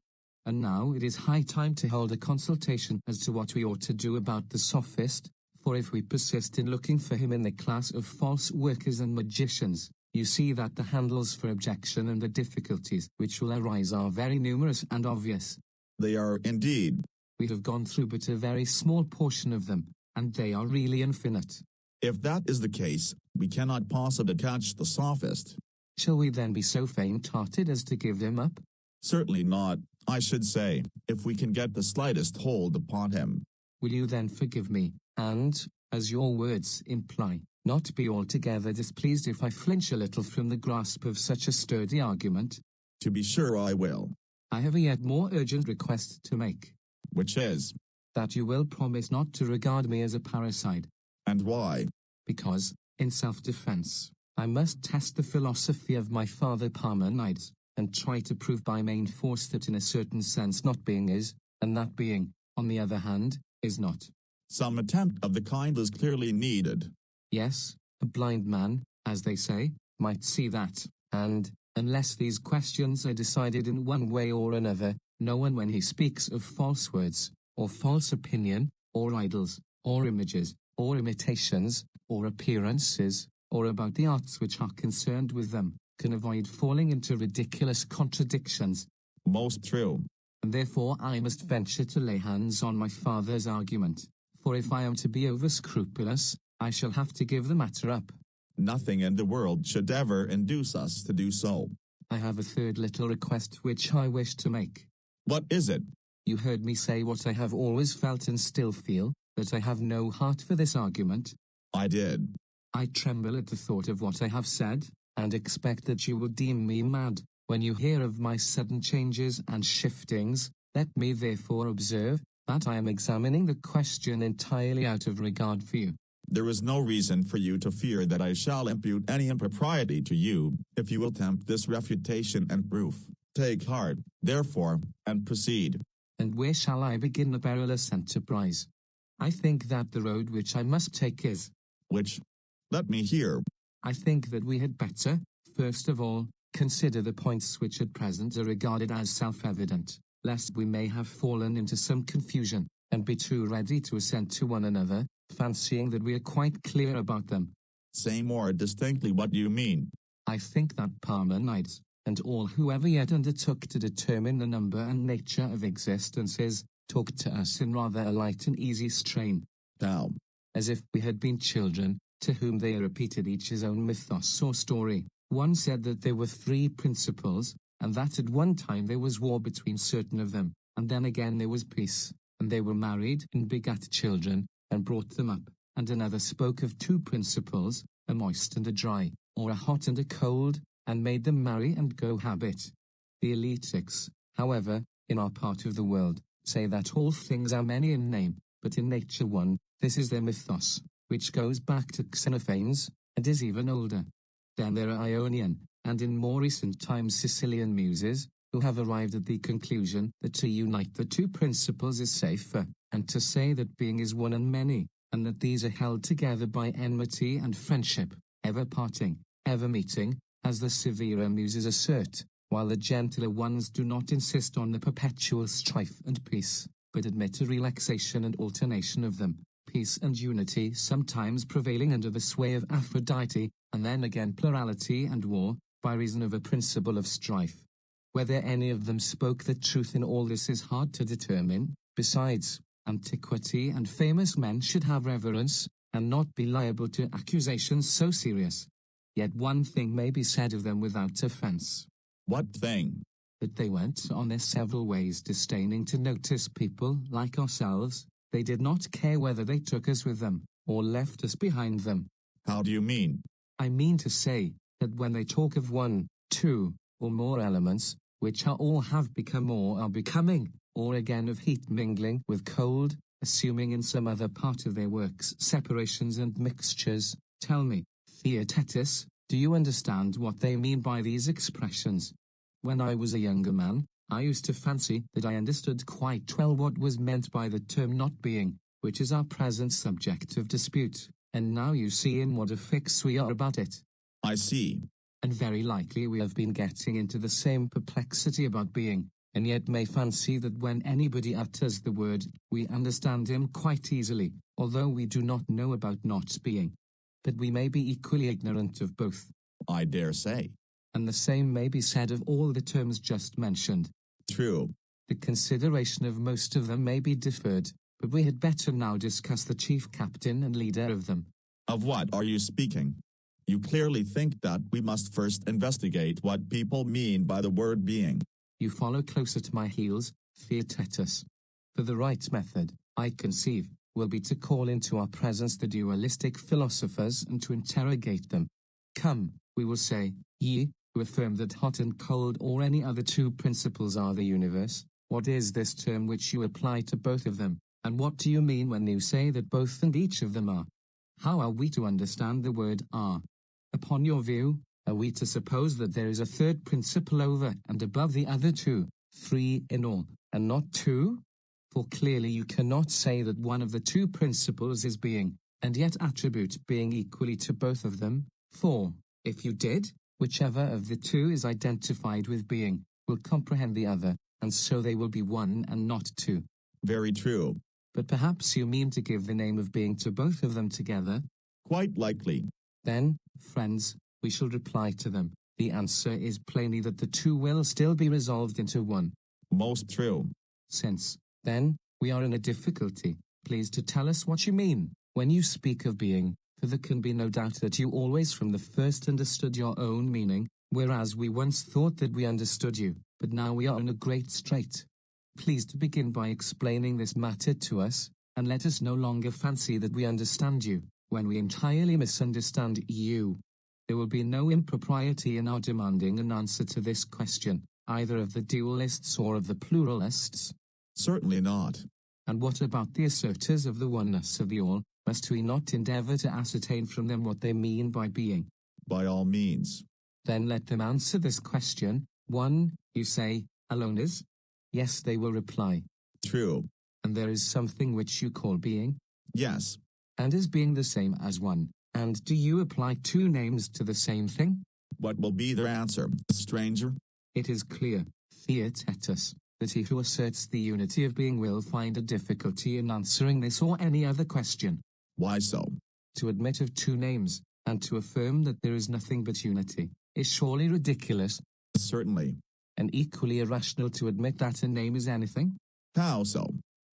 And now it is high time to hold a consultation as to what we ought to do about the sophist, for if we persist in looking for him in the class of false workers and magicians, you see that the handles for objection and the difficulties which will arise are very numerous and obvious. They are indeed. We have gone through but a very small portion of them, and they are really infinite. If that is the case, we cannot possibly catch the sophist. Shall we then be so faint-hearted as to give him up? Certainly not, I should say, if we can get the slightest hold upon him. Will you then forgive me, and, as your words imply, not be altogether displeased if I flinch a little from the grasp of such a sturdy argument? To be sure I will. I have a yet more urgent request to make. Which is? That you will promise not to regard me as a parricide. And why? Because, in self-defense, I must test the philosophy of my father Parmenides, and try to prove by main force that in a certain sense not being is, and that being, on the other hand, is not. Some attempt of the kind is clearly needed. Yes, a blind man, as they say, might see that, and, unless these questions are decided in one way or another, no one when he speaks of false words, or false opinion, or idols, or images, or imitations, or appearances, or about the arts which are concerned with them, can avoid falling into ridiculous contradictions. Most true. And therefore I must venture to lay hands on my father's argument, for if I am to be over-scrupulous, I shall have to give the matter up. Nothing in the world should ever induce us to do so. I have a third little request which I wish to make. What is it? You heard me say what I have always felt and still feel, that I have no heart for this argument. I did. I tremble at the thought of what I have said, and expect that you will deem me mad, when you hear of my sudden changes and shiftings. Let me therefore observe, that I am examining the question entirely out of regard for you. There is no reason for you to fear that I shall impute any impropriety to you, if you will attempt this refutation and proof. Take heart, therefore, and proceed. And where shall I begin the perilous enterprise? I think that the road which I must take is... Which? Let me hear. I think that we had better, first of all, consider the points which at present are regarded as self-evident, lest we may have fallen into some confusion, and be too ready to assent to one another, fancying that we are quite clear about them. Say more distinctly what you mean. I think that Parmenides, and all who ever yet undertook to determine the number and nature of existences, talked to us in rather a light and easy strain. How? As if we had been children, to whom they repeated each his own mythos or story. One said that there were 3 principles, and that at one time there was war between certain of them, and then again there was peace, and they were married and begat children, and brought them up. And another spoke of 2 principles, a moist and a dry, or a hot and a cold, and made them marry and go habit. The eletics, however, in our part of the world, say that all things are many in name, but in nature one. This is their mythos, which goes back to Xenophanes, and is even older. Then there are Ionian, and in more recent times Sicilian muses, who have arrived at the conclusion that to unite the 2 principles is safer, and to say that being is one and many, and that these are held together by enmity and friendship, ever parting, ever meeting, as the severer muses assert, while the gentler ones do not insist on the perpetual strife and peace, but admit a relaxation and alternation of them, peace and unity sometimes prevailing under the sway of Aphrodite, and then again plurality and war, by reason of a principle of strife. Whether any of them spoke the truth in all this is hard to determine. Besides, antiquity and famous men should have reverence, and not be liable to accusations so serious. Yet one thing may be said of them without offense. What thing? That they went on their several ways disdaining to notice people like ourselves. They did not care whether they took us with them, or left us behind them. How do you mean? I mean to say, that when they talk of 1, 2, or more elements, which are all have become or are becoming, or again of heat mingling with cold, assuming in some other part of their works separations and mixtures, tell me, Theaetetus, do you understand what they mean by these expressions? When I was a younger man, I used to fancy that I understood quite well what was meant by the term not being, which is our present subject of dispute, and now you see in what a fix we are about it. I see. And very likely we have been getting into the same perplexity about being, and yet may fancy that when anybody utters the word, we understand him quite easily, although we do not know about not being. But we may be equally ignorant of both. I dare say. And the same may be said of all the terms just mentioned. True. The consideration of most of them may be deferred, but we had better now discuss the chief captain and leader of them. Of what are you speaking? You clearly think that we must first investigate what people mean by the word being. You follow close at my heels, Theaetetus. For the right method, I conceive, will be to call into our presence the dualistic philosophers and to interrogate them. Come, we will say, ye, who affirm that hot and cold or any other 2 principles are the universe, what is this term which you apply to both of them, and what do you mean when you say that both and each of them are? How are we to understand the word are? Upon your view, are we to suppose that there is a 3rd principle over and above the other 2, 3 in all, and not 2? For clearly you cannot say that one of the 2 principles is being, and yet attribute being equally to both of them. For, if you did, whichever of the 2 is identified with being, will comprehend the other, and so they will be 1 and not 2. Very true. But perhaps you mean to give the name of being to both of them together? Quite likely. Then, friends, we shall reply to them, The answer is plainly that the two will still be resolved into one. Most true. Since, then, we are in a difficulty, please to tell us what you mean, when you speak of being, for there can be no doubt that you always from the first understood your own meaning, whereas we once thought that we understood you, but now we are in a great strait. Please to begin by explaining this matter to us, and let us no longer fancy that we understand you, when we entirely misunderstand you. There will be no impropriety in our demanding an answer to this question, either of the dualists or of the pluralists. Certainly not. And what about the assertors of the oneness of the all? Must we not endeavor to ascertain from them what they mean by being? By all means. Then let them answer this question. 1. You say, alone is? Yes, they will reply. True. And there is something which you call being? Yes. And is being the same as one? And do you apply two names to the same thing? What will be their answer, stranger? It is clear, Theaetetus, that he who asserts the unity of being will find a difficulty in answering this or any other question. Why so? To admit of two names, and to affirm that there is nothing but unity, is surely ridiculous. Certainly. And equally irrational to admit that a name is anything. How so?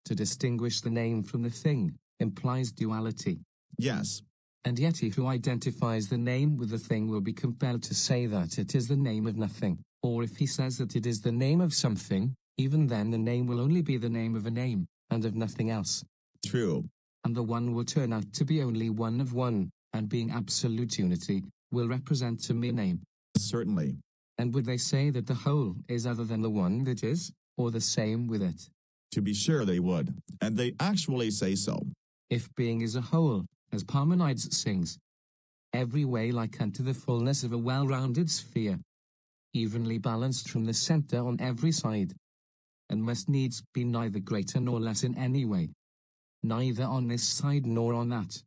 To distinguish the name from the thing implies duality. Yes. And yet he who identifies the name with the thing will be compelled to say that it is the name of nothing, or if he says that it is the name of something, even then the name will only be the name of a name, and of nothing else. True. And the one will turn out to be only one of one, and being absolute unity, will represent a mere name. Certainly. And would they say that the whole is other than the one that is, or the same with it? To be sure they would, and they actually say so. If being is a whole, as Parmenides sings, every way like unto the fullness of a well-rounded sphere, evenly balanced from the center on every side, and must needs be neither greater nor less in any way, neither on this side nor on that.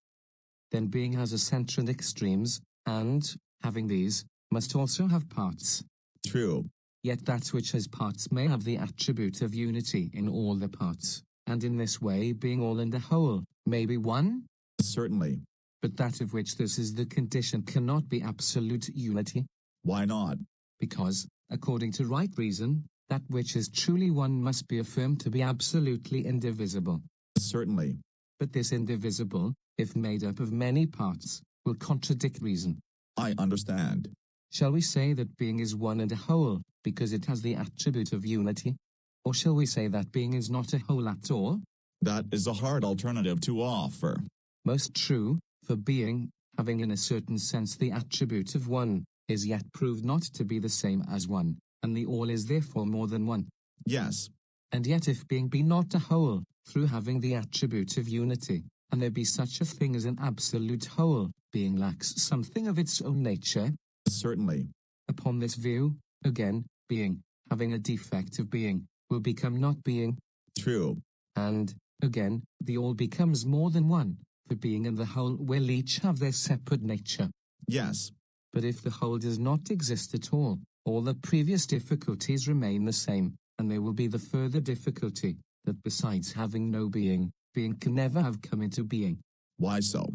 Then being has a center and extremes, and, having these, must also have parts. True. Yet that which has parts may have the attribute of unity in all the parts, and in this way being all and a whole, may be one? Certainly. But that of which this is the condition cannot be absolute unity. Why not? Because, according to right reason, that which is truly one must be affirmed to be absolutely indivisible. Certainly. But this indivisible, if made up of many parts, will contradict reason. I understand. Shall we say that being is one and a whole, because it has the attribute of unity? Or shall we say that being is not a whole at all? That is a hard alternative to offer. Most true, for being, having in a certain sense the attribute of one, is yet proved not to be the same as one, and the all is therefore more than one. Yes. And yet if being be not a whole, through having the attribute of unity, and there be such a thing as an absolute whole, being lacks something of its own nature. Certainly. Upon this view, again, being, having a defect of being, will become not being. True. And, again, the all becomes more than one, for being and the whole will each have their separate nature. Yes. But if the whole does not exist at all the previous difficulties remain the same, and there will be the further difficulty, that besides having no being, being can never have come into being. Why so?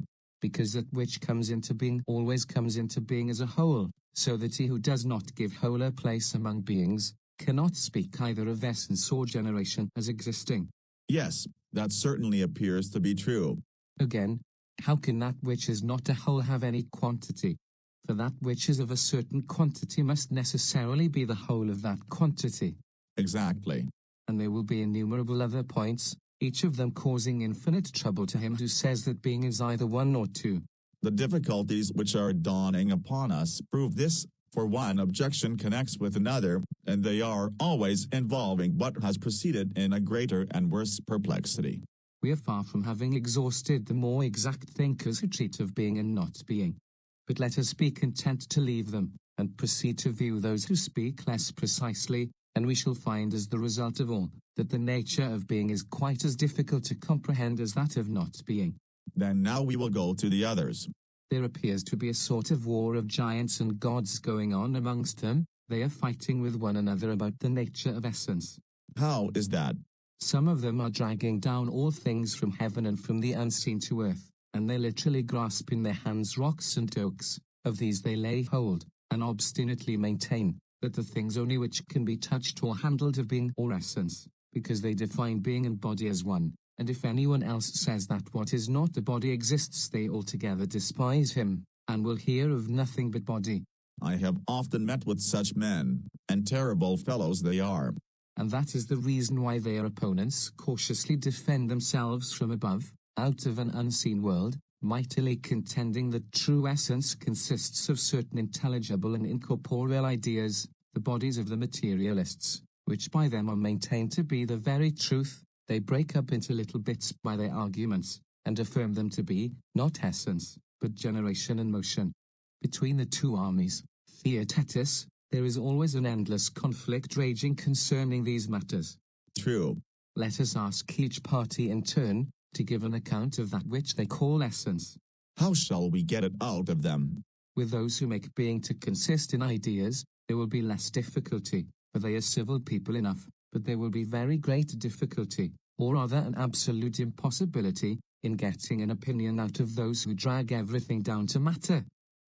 Because that which comes into being always comes into being as a whole, so that he who does not give whole a place among beings, cannot speak either of essence or generation as existing. Yes, that certainly appears to be true. Again, how can that which is not a whole have any quantity? For that which is of a certain quantity must necessarily be the whole of that quantity. Exactly. And there will be innumerable other points, each of them causing infinite trouble to him who says that being is either one or two. The difficulties which are dawning upon us prove this, for one objection connects with another, and they are always involving what has preceded in a greater and worse perplexity. We are far from having exhausted the more exact thinkers who treat of being and not being. But let us be content to leave them, and proceed to view those who speak less precisely, and we shall find as the result of all, that the nature of being is quite as difficult to comprehend as that of not being. Then now we will go to the others. There appears to be a sort of war of giants and gods going on amongst them. They are fighting with one another about the nature of essence. How is that? Some of them are dragging down all things from heaven and from the unseen to earth, and they literally grasp in their hands rocks and oaks. Of these they lay hold, and obstinately maintain that the things only which can be touched or handled of being or essence, because they define being and body as one, and if anyone else says that what is not the body exists, they altogether despise him, and will hear of nothing but body. I have often met with such men, and terrible fellows they are. And that is the reason why their opponents cautiously defend themselves from above, out of an unseen world, mightily contending that true essence consists of certain intelligible and incorporeal ideas, the bodies of the materialists, which by them are maintained to be the very truth. They break up into little bits by their arguments, and affirm them to be, not essence, but generation and motion. Between the two armies, Theaetetus, there is always an endless conflict raging concerning these matters. True. Let us ask each party in turn to give an account of that which they call essence. How shall we get it out of them? With those who make being to consist in ideas, there will be less difficulty, for they are civil people enough, but there will be very great difficulty, or rather an absolute impossibility, in getting an opinion out of those who drag everything down to matter.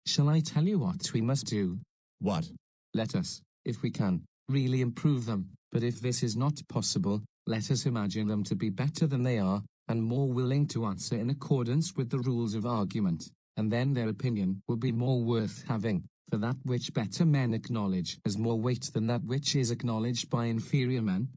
Shall I tell you what we must do? What? Let us, if we can, really improve them, but if this is not possible, let us imagine them to be better than they are, and more willing to answer in accordance with the rules of argument, and then their opinion will be more worth having, for that which better men acknowledge has more weight than that which is acknowledged by inferior men.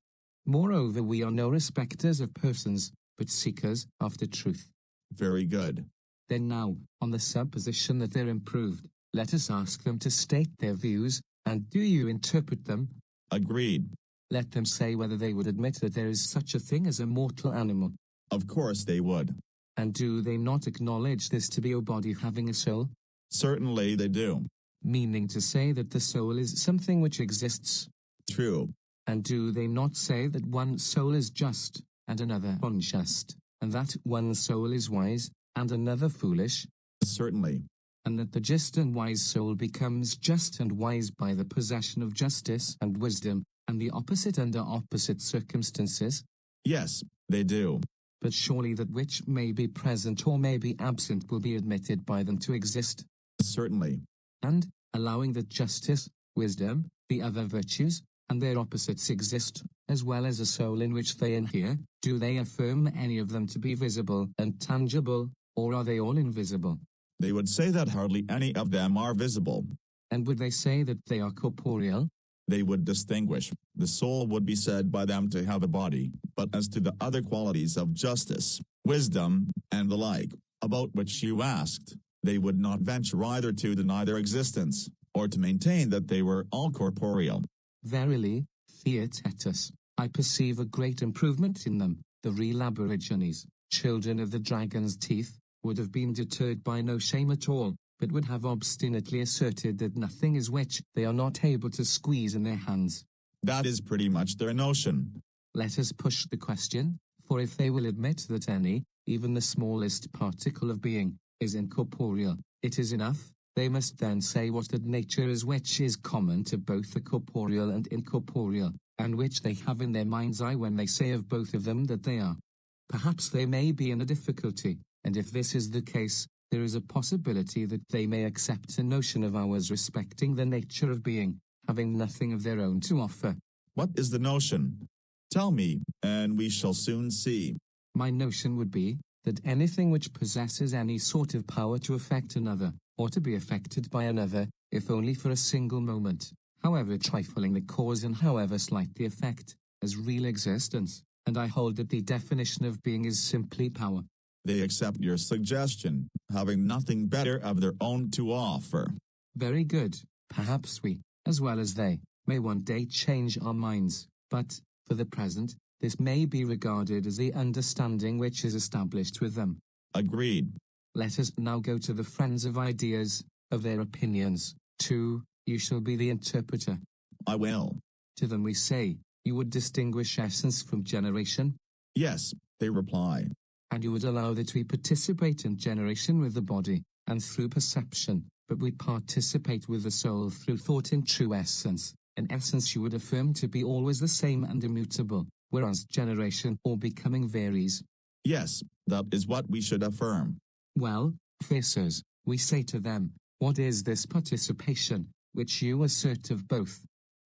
Moreover, we are no respecters of persons, but seekers after truth. Very good. Then now, on the supposition that they're improved, let us ask them to state their views, and do you interpret them? Agreed. Let them say whether they would admit that there is such a thing as a mortal animal. Of course they would. And do they not acknowledge this to be a body having a soul? Certainly they do. Meaning to say that the soul is something which exists. True. And do they not say that one soul is just, and another unjust, and that one soul is wise, and another foolish? Certainly. And that the just and wise soul becomes just and wise by the possession of justice and wisdom, and the opposite under opposite circumstances? Yes, they do. But surely that which may be present or may be absent will be admitted by them to exist. Certainly. And, allowing that justice, wisdom, the other virtues, and their opposites exist, as well as a soul in which they inhere, do they affirm any of them to be visible and tangible, or are they all invisible? They would say that hardly any of them are visible. And would they say that they are corporeal? They would distinguish. The soul would be said by them to have a body, but as to the other qualities of justice, wisdom, and the like, about which you asked, they would not venture either to deny their existence, or to maintain that they were all corporeal. Verily, Theaetetus, I perceive a great improvement in them. The real aborigines, children of the dragon's teeth, would have been deterred by no shame at all, but would have obstinately asserted that nothing is which they are not able to squeeze in their hands. That is pretty much their notion. Let us push the question, for if they will admit that any, even the smallest particle of being, is incorporeal, it is enough. They must then say what that nature is which is common to both the corporeal and incorporeal, and which they have in their mind's eye when they say of both of them that they are. Perhaps they may be in a difficulty, and if this is the case, there is a possibility that they may accept a notion of ours respecting the nature of being, having nothing of their own to offer. What is the notion? Tell me, and we shall soon see. My notion would be, that anything which possesses any sort of power to affect another, or to be affected by another, if only for a single moment, however trifling the cause and however slight the effect, as real existence, and I hold that the definition of being is simply power. They accept your suggestion, having nothing better of their own to offer. Very good. Perhaps we, as well as they, may one day change our minds, but, for the present, this may be regarded as the understanding which is established with them. Agreed. Let us now go to the friends of ideas, of their opinions. 2. You shall be the interpreter. I will. To them we say, you would distinguish essence from generation? Yes, they reply. And you would allow that we participate in generation with the body, and through perception, but we participate with the soul through thought in true essence. An essence you would affirm to be always the same and immutable, whereas generation or becoming varies. Yes, that is what we should affirm. Well, professors, we say to them, what is this participation? which you assert of both.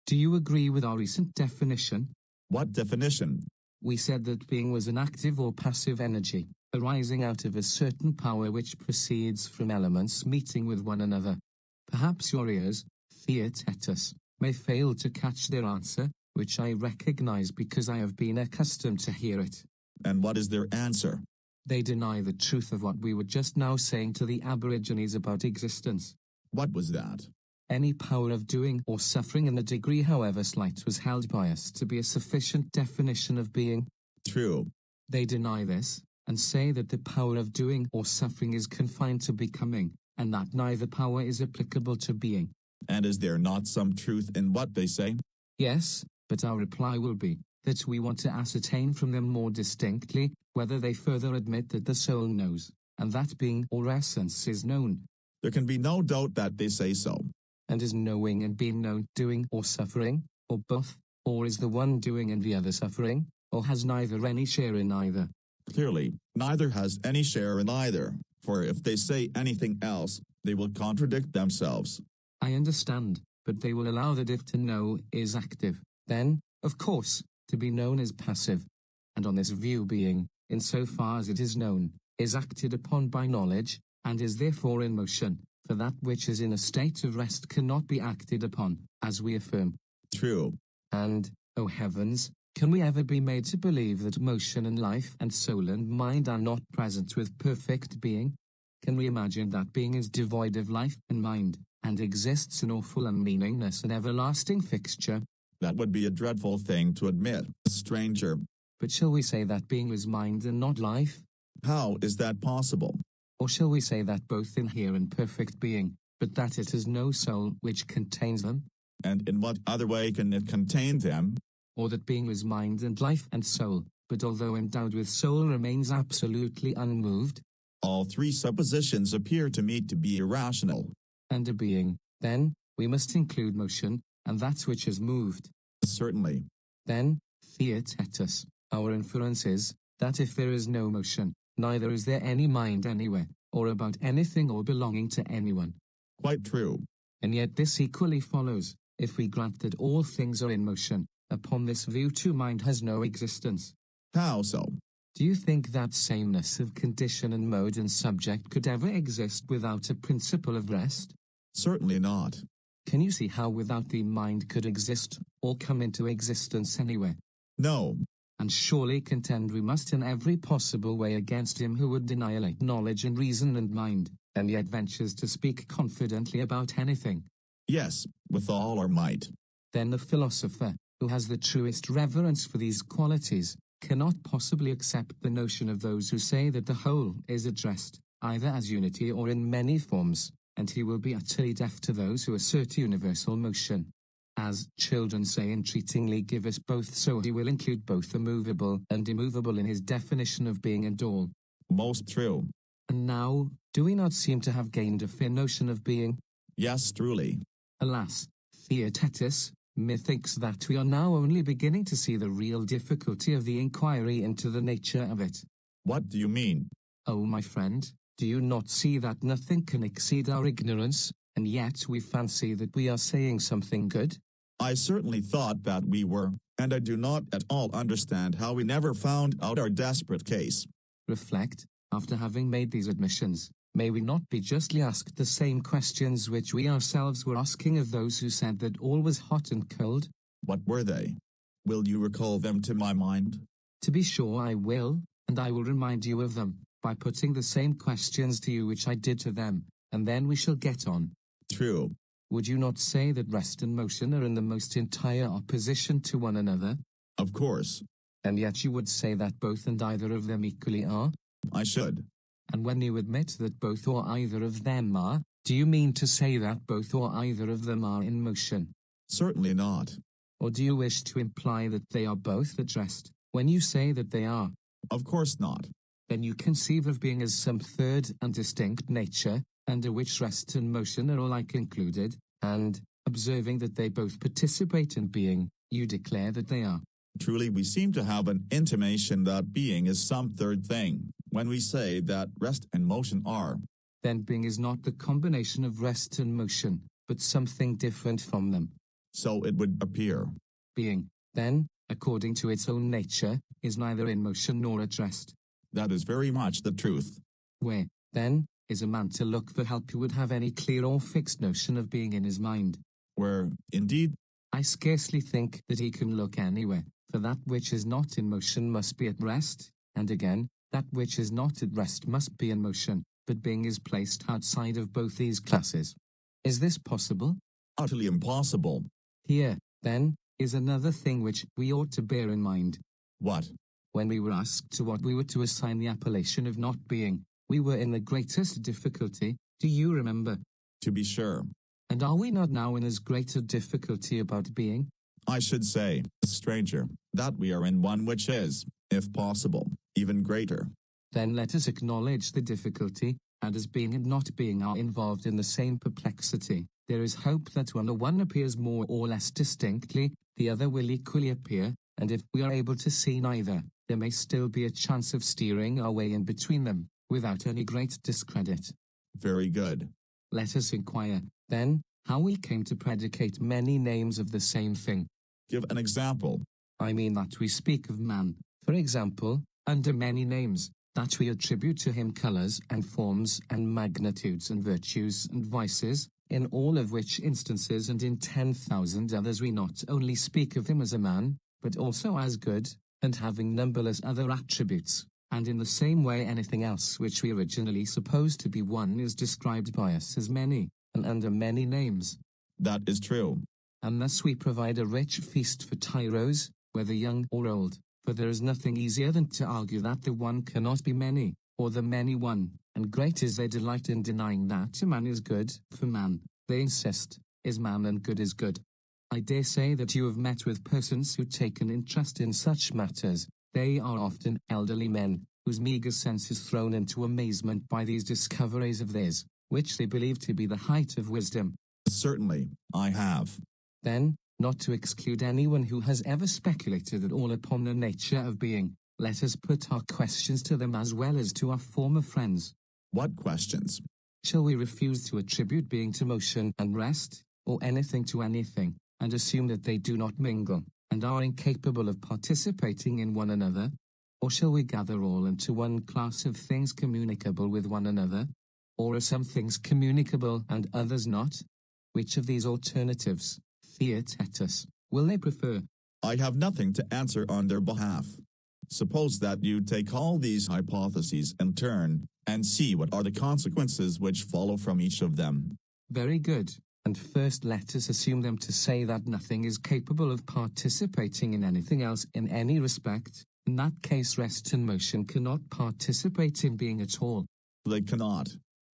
Do you agree with our recent definition? What definition? We said that being was an active or passive energy, arising out of a certain power which proceeds from elements meeting with one another. Perhaps your ears, Theaetetus, may fail to catch their answer, which I recognize because I have been accustomed to hear it. And what is their answer? They deny the truth of what we were just now saying to the Aborigines about existence. What was that? Any power of doing or suffering in a degree however slight was held by us to be a sufficient definition of being. True. They deny this, and say that the power of doing or suffering is confined to becoming, and that neither power is applicable to being. And is there not some truth in what they say? Yes, but our reply will be that we want to ascertain from them more distinctly whether they further admit that the soul knows, and that being or essence is known. There can be no doubt that they say so. And is knowing and being known doing or suffering, or both, or is the one doing and the other suffering, or has neither any share in either? Clearly, neither has any share in either, for if they say anything else, they will contradict themselves. I understand, but they will allow that if to know is active, then, of course, to be known is passive. And on this view being, in so far as it is known, is acted upon by knowledge, and is therefore in motion, for that which is in a state of rest cannot be acted upon, as we affirm. True. And, O heavens, can we ever be made to believe that motion and life and soul and mind are not present with perfect being? Can we imagine that being is devoid of life and mind, and exists in awful unmeaningness and everlasting fixture? That would be a dreadful thing to admit, stranger. But shall we say that being is mind and not life? How is that possible? Or shall we say that both inhere in perfect being, but that it has no soul which contains them? And in what other way can it contain them? Or that being is mind and life and soul, but although endowed with soul remains absolutely unmoved? All three suppositions appear to me to be irrational. And a being, then, we must include motion, and that which is moved. Certainly. Then, Theaetetus, our inference is, that if there is no motion, neither is there any mind anywhere, or about anything or belonging to anyone. Quite true. And yet this equally follows, if we grant that all things are in motion. Upon this view too mind has no existence. How so? Do you think that sameness of condition and mode and subject could ever exist without a principle of rest? Certainly not. Can you see how without the mind could exist, or come into existence anywhere? No. And surely contend we must in every possible way against him who would annihilate knowledge and reason and mind, and yet ventures to speak confidently about anything. Yes, with all our might. Then the philosopher, who has the truest reverence for these qualities, cannot possibly accept the notion of those who say that the whole is addressed, either as unity or in many forms, and he will be utterly deaf to those who assert universal motion. As children say entreatingly, give us both, so he will include both the movable and immovable in his definition of being and all. Most true. And now, do we not seem to have gained a fair notion of being? Yes, truly. Alas, Theaetetus, methinks that we are now only beginning to see the real difficulty of the inquiry into the nature of it. What do you mean? Oh, my friend, do you not see that nothing can exceed our ignorance, and yet we fancy that we are saying something good? I certainly thought that we were, and I do not at all understand how we never found out our desperate case. Reflect, after having made these admissions, may we not be justly asked the same questions which we ourselves were asking of those who said that all was hot and cold? What were they? Will you recall them to my mind? To be sure I will, and I will remind you of them, by putting the same questions to you which I did to them, and then we shall get on. True. Would you not say that rest and motion are in the most entire opposition to one another? Of course. And yet you would say that both and either of them equally are? I should. And when you admit that both or either of them are, do you mean to say that both or either of them are in motion? Certainly not. Or do you wish to imply that they are both at rest, when you say that they are? Of course not. Then you conceive of being as some third and distinct nature, under which rest and motion are alike included, and, observing that they both participate in being, you declare that they are. Truly we seem to have an intimation that being is some third thing, when we say that rest and motion are. Then being is not the combination of rest and motion, but something different from them. So it would appear. Being, then, according to its own nature, is neither in motion nor at rest. That is very much the truth. Where, then, is a man to look for help who would have any clear or fixed notion of being in his mind? Where, indeed, I scarcely think that he can look anywhere, for that which is not in motion must be at rest, and again, that which is not at rest must be in motion, but being is placed outside of both these classes. Is this possible? utterly impossible. Here, then, is another thing which we ought to bear in mind. What? When we were asked to what we were to assign the appellation of not being, we were in the greatest difficulty, do you remember? To be sure. And are we not now in as great a difficulty about being? I should say, stranger, that we are in one which is, if possible, even greater. Then let us acknowledge the difficulty, and as being and not being are involved in the same perplexity, there is hope that when the one appears more or less distinctly, the other will equally appear, and if we are able to see neither, there may still be a chance of steering our way in between them, without any great discredit. Very good. Let us inquire, then, how we came to predicate many names of the same thing. Give an example. I mean that we speak of man, for example, under many names, that we attribute to him colors and forms and magnitudes and virtues and vices, in all of which instances and in 10,000 others we not only speak of him as a man, but also as good, and having numberless other attributes, and in the same way anything else which we originally supposed to be one is described by us as many, and under many names. That is true. And thus we provide a rich feast for tyros, whether young or old, for there is nothing easier than to argue that the one cannot be many, or the many one, and great is their delight in denying that a man is good, for man, they insist, is man and good is good. I dare say that you have met with persons who take an interest in such matters. They are often elderly men, whose meagre sense is thrown into amazement by these discoveries of theirs, which they believe to be the height of wisdom. Certainly, I have. Then, not to exclude anyone who has ever speculated at all upon the nature of being, let us put our questions to them as well as to our former friends. What questions? Shall we refuse to attribute being to motion and rest, or anything to anything, and assume that they do not mingle, and are incapable of participating in one another? Or shall we gather all into one class of things communicable with one another? Or are some things communicable and others not? Which of these alternatives, Theaetetus, will they prefer? I have nothing to answer on their behalf. Suppose that you take all these hypotheses in turn, and see what are the consequences which follow from each of them. Very good. And first let us assume them to say that nothing is capable of participating in anything else in any respect. In that case rest and motion cannot participate in being at all. They cannot.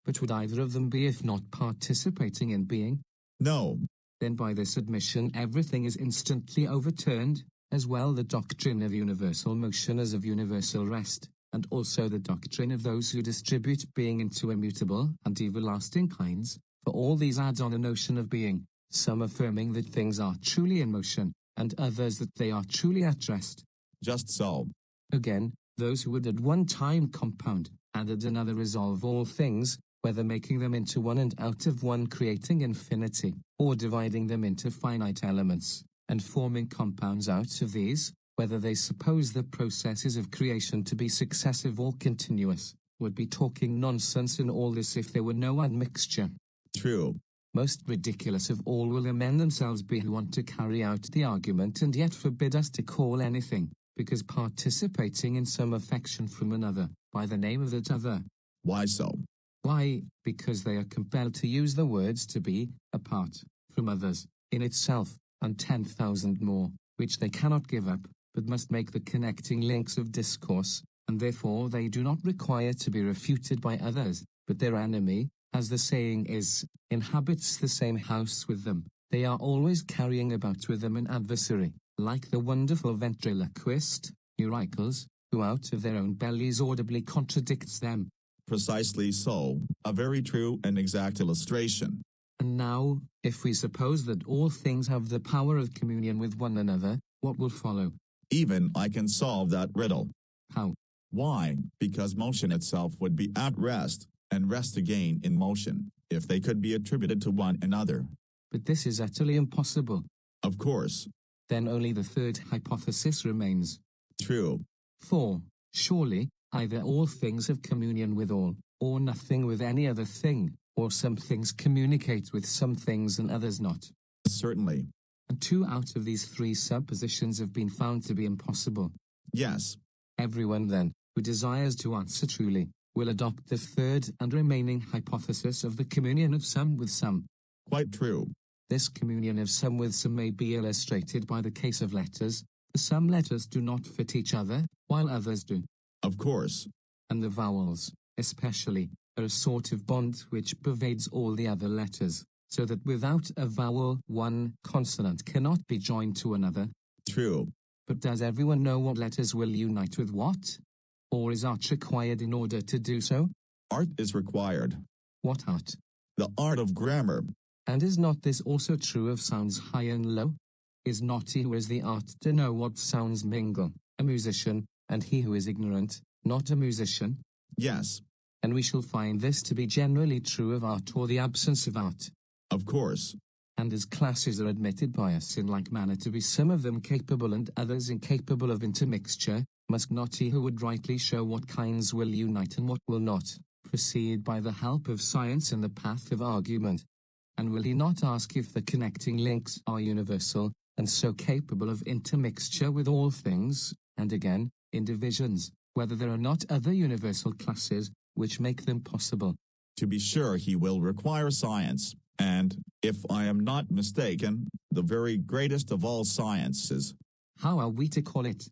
But would either of them be if not participating in being? No. Then by this admission everything is instantly overturned, as well the doctrine of universal motion as of universal rest, and also the doctrine of those who distribute being into immutable and everlasting kinds. For all these add on a notion of being, some affirming that things are truly in motion, and others that they are truly at rest. Just so. Again, those who would at one time compound, and at another resolve all things, whether making them into one and out of one creating infinity, or dividing them into finite elements, and forming compounds out of these, whether they suppose the processes of creation to be successive or continuous, would be talking nonsense in all this if there were no admixture. True. Most ridiculous of all will amend themselves be who want to carry out the argument and yet forbid us to call anything, because participating in some affection from another, by the name of that other. Why so? Why, because they are compelled to use the words to be, apart, from others, in itself, and 10,000 more, which they cannot give up, but must make the connecting links of discourse, and therefore they do not require to be refuted by others, but their enemy, as the saying is, inhabits the same house with them. They are always carrying about with them an adversary, like the wonderful ventriloquist, Eurycles, who out of their own bellies audibly contradicts them. Precisely so, a very true and exact illustration. And now, if we suppose that all things have the power of communion with one another, what will follow? Even I can solve that riddle. How? Why? Because motion itself would be at rest, and rest again in motion, if they could be attributed to one another, But this is utterly impossible. Of course. Then only the third hypothesis remains. True. 4. Surely, either all things have communion with all, or nothing with any other thing, or some things communicate with some things and others not. Certainly. And 2 out of these 3 suppositions have been found to be impossible. Yes. Everyone then, who desires to answer truly, will adopt the third and remaining hypothesis of the communion of some with some. Quite true. This communion of some with some may be illustrated by the case of letters. Some letters do not fit each other, while others do. Of course. And the vowels, especially, are a sort of bond which pervades all the other letters, so that without a vowel one consonant cannot be joined to another. True. But does everyone know what letters will unite with what? Or is art required in order to do so? Art is required. What art? The art of grammar. And is not this also true of sounds high and low? Is not he who has the art to know what sounds mingle, a musician, and he who is ignorant, not a musician? Yes. And we shall find this to be generally true of art or the absence of art. Of course. And as classes are admitted by us in like manner to be some of them capable and others incapable of intermixture, must not he who would rightly show what kinds will unite and what will not, proceed by the help of science in the path of argument? And will he not ask if the connecting links are universal, and so capable of intermixture with all things, and again, in divisions, whether there are not other universal classes, which make them possible? To be sure, he will require science, and, if I am not mistaken, the very greatest of all sciences. How are we to call it?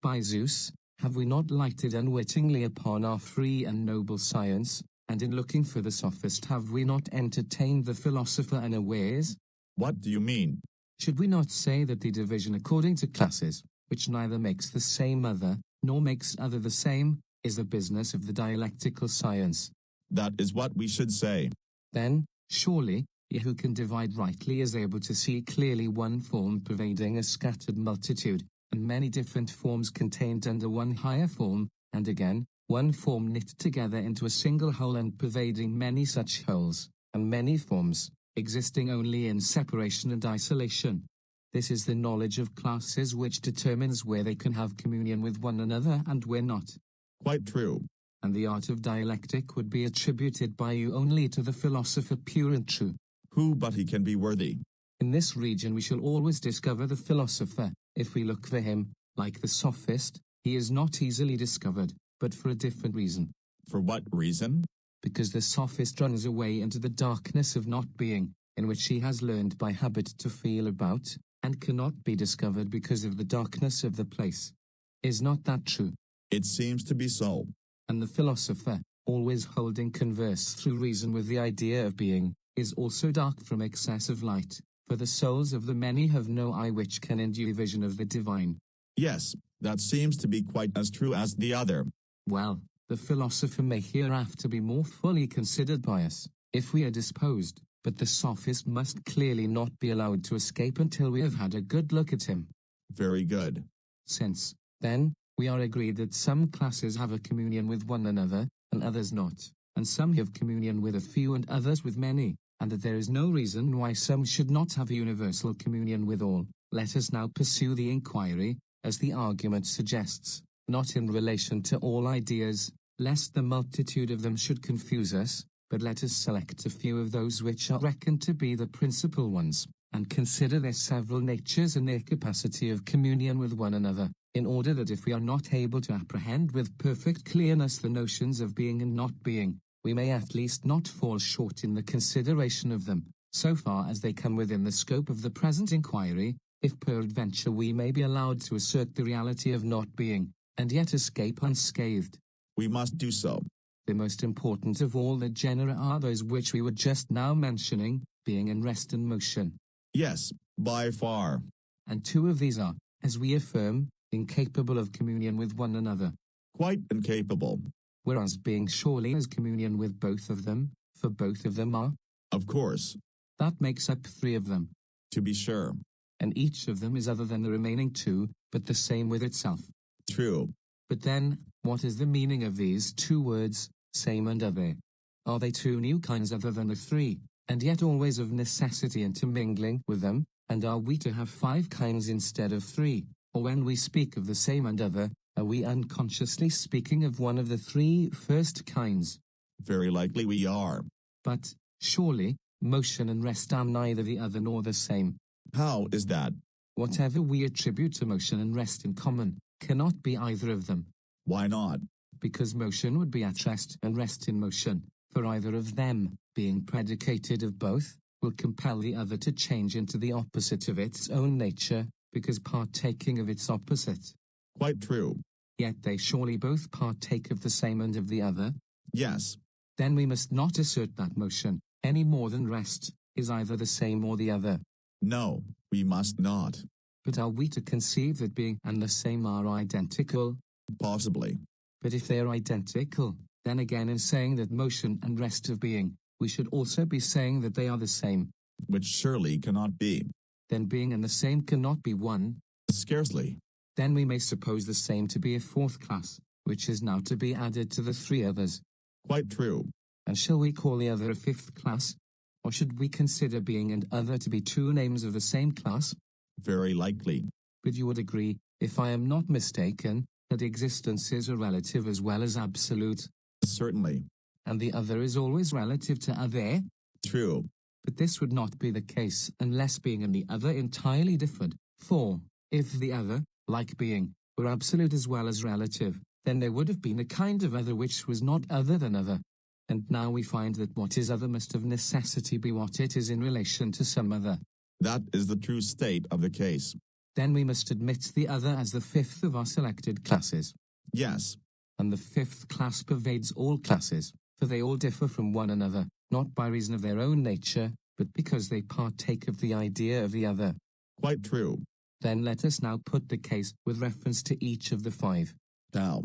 By Zeus, have we not lighted unwittingly upon our free and noble science, and in looking for the sophist have we not entertained the philosopher unawares? What do you mean? Should we not say that the division according to classes, which neither makes the same other, nor makes other the same, is the business of the dialectical science? That is what we should say. Then, surely, he who can divide rightly is able to see clearly one form pervading a scattered multitude, and many different forms contained under one higher form, and again, one form knit together into a single whole and pervading many such wholes, and many forms, existing only in separation and isolation. This is the knowledge of classes which determines where they can have communion with one another and where not. Quite true. And the art of dialectic would be attributed by you only to the philosopher pure and true. Who but he can be worthy? In this region we shall always discover the philosopher. If we look for him, like the sophist, he is not easily discovered, but for a different reason. For what reason? Because the sophist runs away into the darkness of not being, in which he has learned by habit to feel about, and cannot be discovered because of the darkness of the place. Is not that true? It seems to be so. And the philosopher, always holding converse through reason with the idea of being, is also dark from excess of light, for the souls of the many have no eye which can endure vision of the divine. Yes, that seems to be quite as true as the other. Well, the philosopher may hereafter be more fully considered by us, if we are disposed, but the sophist must clearly not be allowed to escape until we have had a good look at him. Very good. Since, then, we are agreed that some classes have a communion with one another, and others not, and some have communion with a few and others with many, and that there is no reason why some should not have a universal communion with all. Let us now pursue the inquiry, as the argument suggests, not in relation to all ideas, lest the multitude of them should confuse us, but let us select a few of those which are reckoned to be the principal ones, and consider their several natures and their capacity of communion with one another, in order that if we are not able to apprehend with perfect clearness the notions of being and not being, we may at least not fall short in the consideration of them, so far as they come within the scope of the present inquiry, if peradventure we may be allowed to assert the reality of not being, and yet escape unscathed. We must do so. The most important of all the genera are those which we were just now mentioning, being and rest and motion. Yes, by far. And 2 of these are, as we affirm, incapable of communion with one another. Quite incapable. Whereas being surely has communion with both of them, for both of them are. Of course. That makes up 3 of them. To be sure. And each of them is other than the remaining 2, but the same with itself. True. But then, what is the meaning of these 2 words, same and other? Are they 2 new kinds other than the 3, and yet always of necessity intermingling with them? And are we to have 5 kinds instead of 3? Or when we speak of the same and other, are we unconsciously speaking of one of the 3 first kinds? Very likely we are. But, surely, motion and rest are neither the other nor the same. How is that? Whatever we attribute to motion and rest in common, cannot be either of them. Why not? Because motion would be at rest and rest in motion, for either of them, being predicated of both, will compel the other to change into the opposite of its own nature, because partaking of its opposite. Quite true. Yet they surely both partake of the same and of the other. Yes. Then we must not assert that motion, any more than rest, is either the same or the other. No, we must not. But are we to conceive that being and the same are identical? Possibly. But if they are identical, then again in saying that motion and rest of being, we should also be saying that they are the same. Which surely cannot be. Then being and the same cannot be one. Scarcely. Then we may suppose the same to be a 4th class, which is now to be added to the 3 others. Quite true. And shall we call the other a 5th class? Or should we consider being and other to be 2 names of the same class? Very likely. But you would agree, if I am not mistaken, that existence is a relative as well as absolute. Certainly. And the other is always relative to other. True. But this would not be the case unless being and the other entirely differed. For, if the other, like being, were absolute as well as relative, then there would have been a kind of other which was not other than other. And now we find that what is other must of necessity be what it is in relation to some other. That is the true state of the case. Then we must admit the other as the 5th of our selected classes. Yes. And the 5th class pervades all classes, for they all differ from one another, not by reason of their own nature, but because they partake of the idea of the other. Quite true. Then let us now put the case with reference to each of the 5. Now.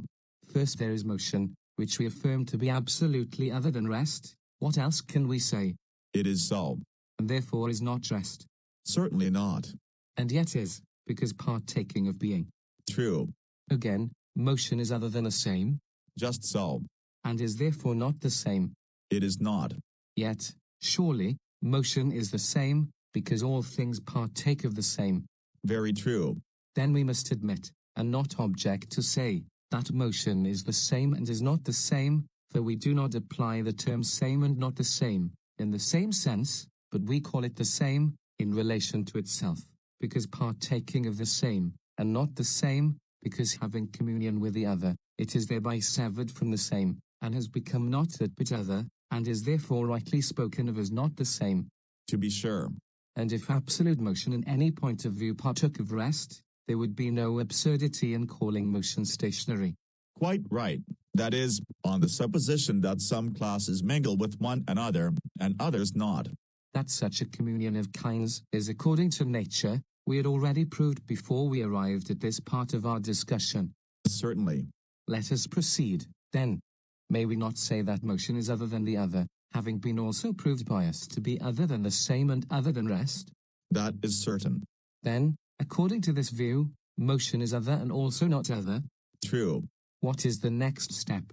First there is motion, which we affirm to be absolutely other than rest. What else can we say? It is so. And therefore is not rest. Certainly not. And yet is, because partaking of being. True. Again, motion is other than the same. Just so. And is therefore not the same. It is not. Yet, surely, motion is the same, because all things partake of the same. Very true. Then we must admit, and not object to say, that motion is the same and is not the same, for we do not apply the term same and not the same, in the same sense, but we call it the same, in relation to itself, because partaking of the same, and not the same, because having communion with the other, it is thereby severed from the same, and has become not that but other, and is therefore rightly spoken of as not the same. To be sure. And if absolute motion in any point of view partook of rest, there would be no absurdity in calling motion stationary. Quite right. That is, on the supposition that some classes mingle with one another, and others not. That such a communion of kinds is according to nature, we had already proved before we arrived at this part of our discussion. Certainly. Let us proceed, then. May we not say that motion is other than the other, having been also proved by us to be other than the same and other than rest? That is certain. Then, according to this view, motion is other and also not other. True. What is the next step?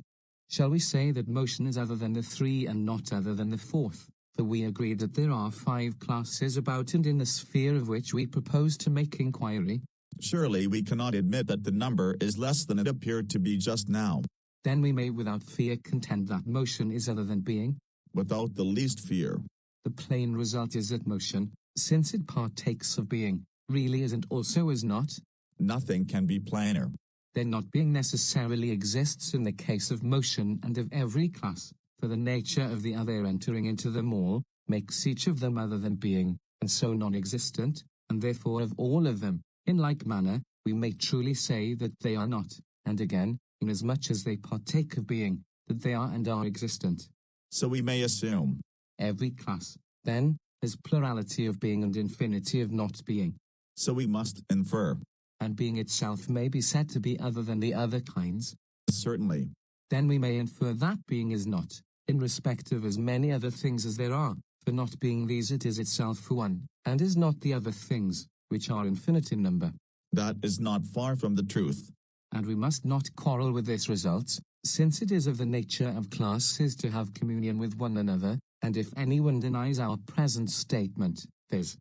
Shall we say that motion is other than the 3 and not other than the 4th? For we agreed that there are 5 classes about and in the sphere of which we propose to make inquiry. Surely we cannot admit that the number is less than it appeared to be just now. Then we may without fear contend that motion is other than being. Without the least fear. The plain result is that motion, since it partakes of being, really is and also is not. Nothing can be plainer. Then not being necessarily exists in the case of motion and of every class, for the nature of the other entering into them all, makes each of them other than being, and so non-existent, and therefore of all of them, in like manner, we may truly say that they are not, and again, inasmuch as they partake of being, that they are and are existent. So we may assume. Every class, then, has plurality of being and infinity of not being. So we must infer. And being itself may be said to be other than the other kinds. Certainly. Then we may infer that being is not, in respect of as many other things as there are, for not being these it is itself one, and is not the other things, which are infinite in number. That is not far from the truth. And we must not quarrel with this result, since it is of the nature of classes to have communion with one another, And if anyone denies our present statement, viz.,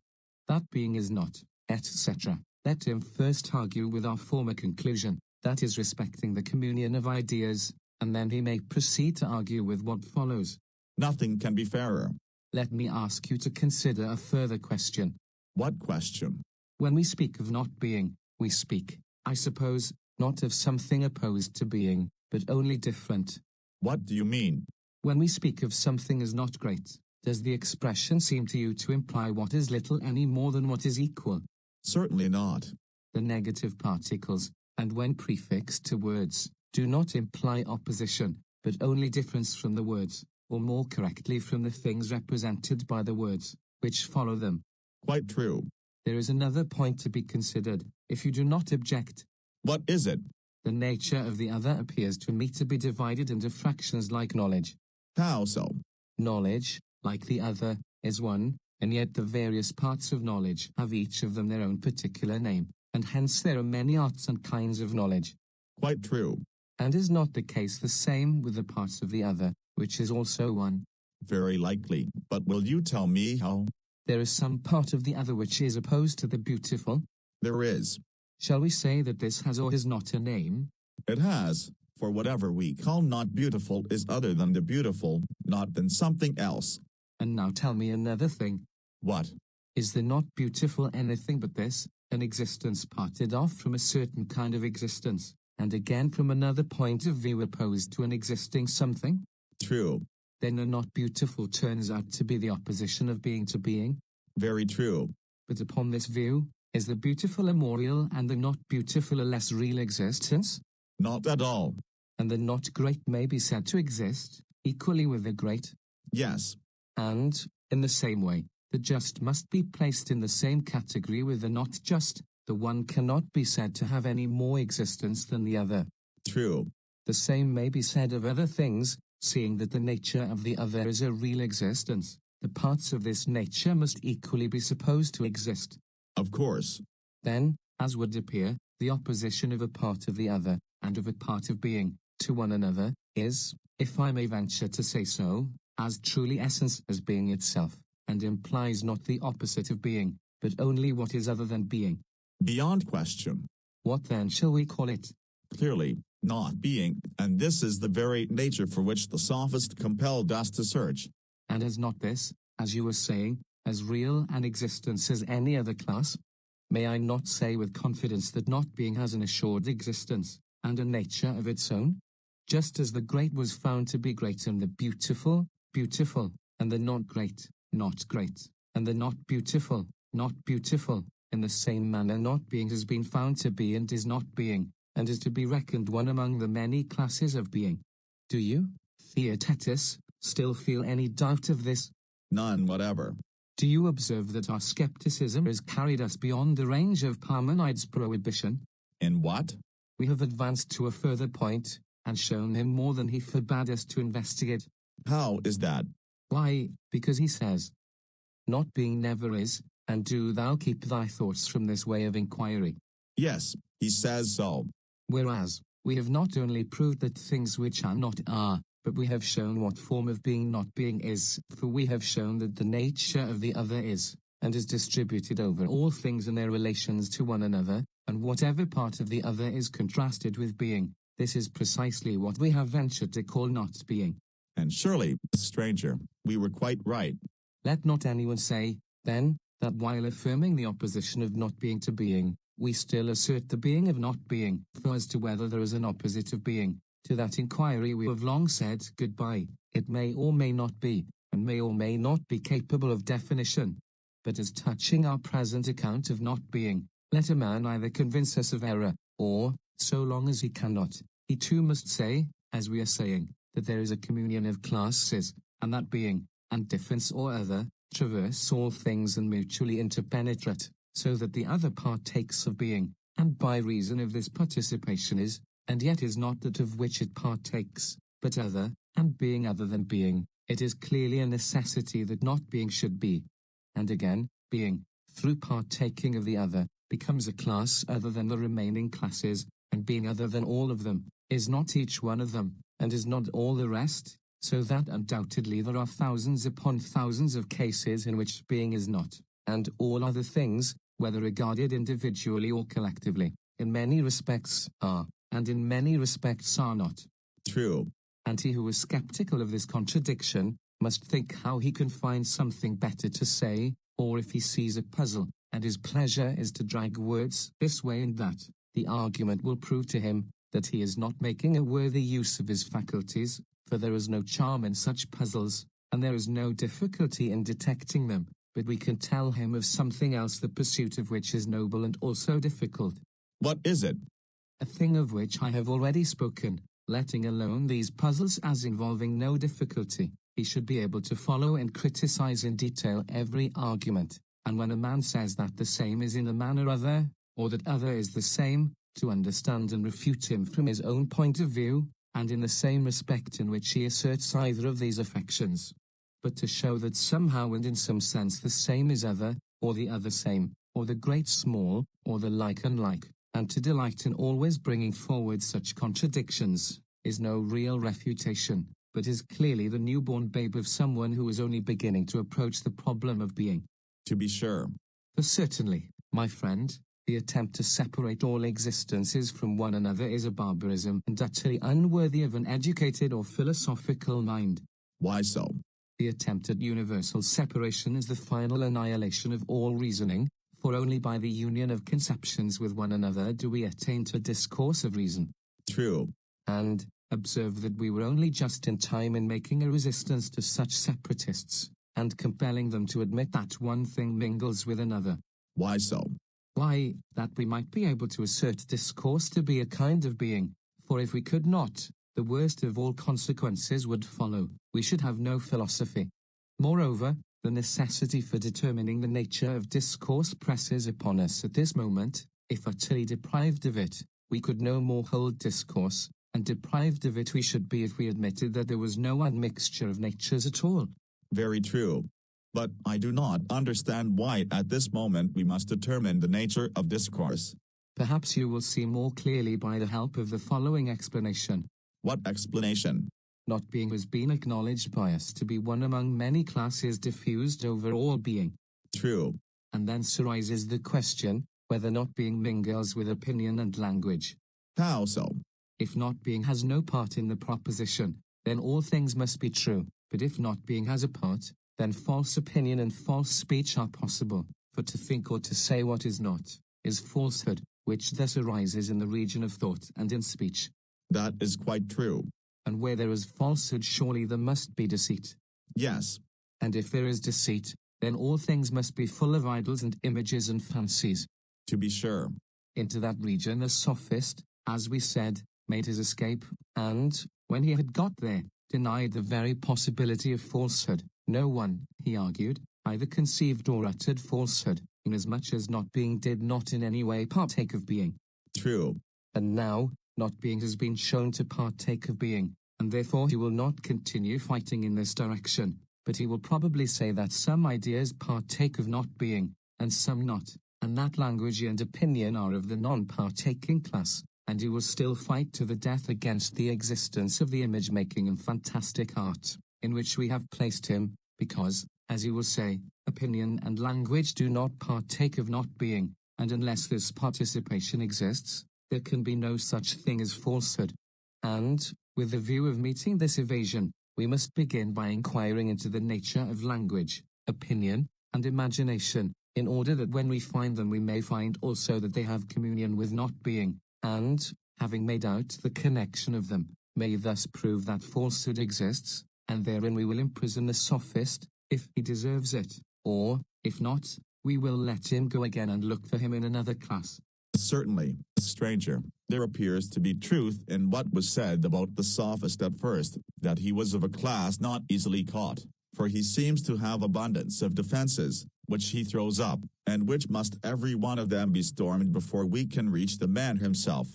that being is not, etc., let him first argue with our former conclusion, that is respecting the communion of ideas, and then he may proceed to argue with what follows. Nothing can be fairer. Let me ask you to consider a further question. What question? When we speak of not being, we speak, I suppose, not of something opposed to being, but only different. What do you mean? When we speak of something as not great, does the expression seem to you to imply what is little any more than what is equal? Certainly not. The negative particles, and when prefixed to words, do not imply opposition, but only difference from the words, or more correctly from the things represented by the words, which follow them. Quite true. There is another point to be considered, if you do not object. What is it? The nature of the other appears to me to be divided into fractions like knowledge. How so? Knowledge, like the other, is one, and yet the various parts of knowledge have each of them their own particular name, and hence there are many arts and kinds of knowledge. Quite true. And is not the case the same with the parts of the other, which is also one? Very likely, but will you tell me how? There is some part of the other which is opposed to the beautiful. There is. Shall we say that this has or has not a name? It has, for whatever we call not beautiful is other than the beautiful, not than something else. And now tell me another thing. What? Is the not beautiful anything but this, an existence parted off from a certain kind of existence, and again from another point of view opposed to an existing something? True. Then the not beautiful turns out to be the opposition of being to being? Very true. But upon this view, is the beautiful a more real and the not beautiful a less real existence? Not at all. And the not great may be said to exist, equally with the great? Yes. And, in the same way, the just must be placed in the same category with the not just, the one cannot be said to have any more existence than the other. True. The same may be said of other things, seeing that the nature of the other is a real existence. The parts of this nature must equally be supposed to exist. Of course. Then, as would appear, the opposition of a part of the other, and of a part of being, to one another, is, if I may venture to say so, as truly essence as being itself, and implies not the opposite of being, but only what is other than being. Beyond question. What then shall we call it? Clearly, not being, and this is the very nature for which the Sophist compelled us to search. And is not this, as you were saying, as real an existence as any other class? May I not say with confidence that not being has an assured existence, and a nature of its own? Just as the great was found to be great and the beautiful, beautiful, and the not great, and the not beautiful, in the same manner not being has been found to be and is not being, and is to be reckoned one among the many classes of being. Do you, Theaetetus, still feel any doubt of this? None whatever. Do you observe that our skepticism has carried us beyond the range of Parmenides' prohibition? In what? We have advanced to a further point, and shown him more than he forbade us to investigate. How is that? Why, because he says, not being never is, and do thou keep thy thoughts from this way of inquiry. Yes, he says so. Whereas, we have not only proved that things which are not are, but we have shown what form of being not being is, for we have shown that the nature of the other is, and is distributed over all things in their relations to one another, and whatever part of the other is contrasted with being, this is precisely what we have ventured to call not being. And surely, stranger, we were quite right. Let not anyone say, then, that while affirming the opposition of not being to being, we still assert the being of not being, for as to whether there is an opposite of being, to that inquiry we have long said goodbye. It may or may not be, and may or may not be capable of definition. But as touching our present account of not being, let a man either convince us of error, or, so long as he cannot, he too must say, as we are saying, that there is a communion of classes, and that being, and difference or other, traverse all things and mutually interpenetrate, so that the other partakes of being, and by reason of this participation is, and yet is not that of which it partakes, but other, and being other than being, it is clearly a necessity that not being should be. And again, being, through partaking of the other, becomes a class other than the remaining classes, and being other than all of them, is not each one of them, and is not all the rest, so that undoubtedly there are thousands upon thousands of cases in which being is not, and all other things, whether regarded individually or collectively, in many respects are, and in many respects are not. True. And he who is skeptical of this contradiction must think how he can find something better to say, or if he sees a puzzle, and his pleasure is to drag words this way and that, the argument will prove to him that he is not making a worthy use of his faculties, for there is no charm in such puzzles, and there is no difficulty in detecting them, but we can tell him of something else the pursuit of which is noble and also difficult. What is it? A thing of which I have already spoken, letting alone these puzzles as involving no difficulty. He should be able to follow and criticize in detail every argument, and when a man says that the same is in a manner other, or that other is the same, to understand and refute him from his own point of view, and in the same respect in which he asserts either of these affections. But to show that somehow and in some sense the same is other, or the other same, or the great small, or the like unlike, and to delight in always bringing forward such contradictions, is no real refutation, but is clearly the newborn babe of someone who is only beginning to approach the problem of being. To be sure. For certainly, my friend, the attempt to separate all existences from one another is a barbarism and utterly unworthy of an educated or philosophical mind. Why so? The attempt at universal separation is the final annihilation of all reasoning, for only by the union of conceptions with one another do we attain to discourse of reason. True. And, observe that we were only just in time in making a resistance to such separatists, and compelling them to admit that one thing mingles with another. Why so? Why, that we might be able to assert discourse to be a kind of being, for if we could not, the worst of all consequences would follow, we should have no philosophy. Moreover, the necessity for determining the nature of discourse presses upon us at this moment. If utterly deprived of it, we could no more hold discourse, and deprived of it we should be if we admitted that there was no admixture of natures at all. Very true. But I do not understand why at this moment we must determine the nature of discourse. Perhaps you will see more clearly by the help of the following explanation. What explanation? Not being has been acknowledged by us to be one among many classes diffused over all being. True. And thence arises the question, whether not being mingles with opinion and language. How so? If not being has no part in the proposition, then all things must be true, but if not being has a part, then false opinion and false speech are possible, for to think or to say what is not, is falsehood, which thus arises in the region of thought and in speech. That is quite true. And where there is falsehood surely there must be deceit. Yes. And if there is deceit, then all things must be full of idols and images and fancies. To be sure. Into that region the sophist, as we said, made his escape, and, when he had got there, denied the very possibility of falsehood. No one, he argued, either conceived or uttered falsehood, inasmuch as not being did not in any way partake of being. True. And now, not being has been shown to partake of being, and therefore he will not continue fighting in this direction, but he will probably say that some ideas partake of not being, and some not, and that language and opinion are of the non-partaking class, and he will still fight to the death against the existence of the image-making and fantastic art, in which we have placed him, because, as he will say, opinion and language do not partake of not being, and unless this participation exists, there can be no such thing as falsehood. And, with the view of meeting this evasion, we must begin by inquiring into the nature of language, opinion, and imagination, in order that when we find them we may find also that they have communion with not being, and, having made out the connection of them, may thus prove that falsehood exists, and therein we will imprison the sophist, if he deserves it, or, if not, we will let him go again and look for him in another class. Certainly, stranger, there appears to be truth in what was said about the sophist at first, that he was of a class not easily caught, for he seems to have abundance of defenses, which he throws up, and which must every one of them be stormed before we can reach the man himself.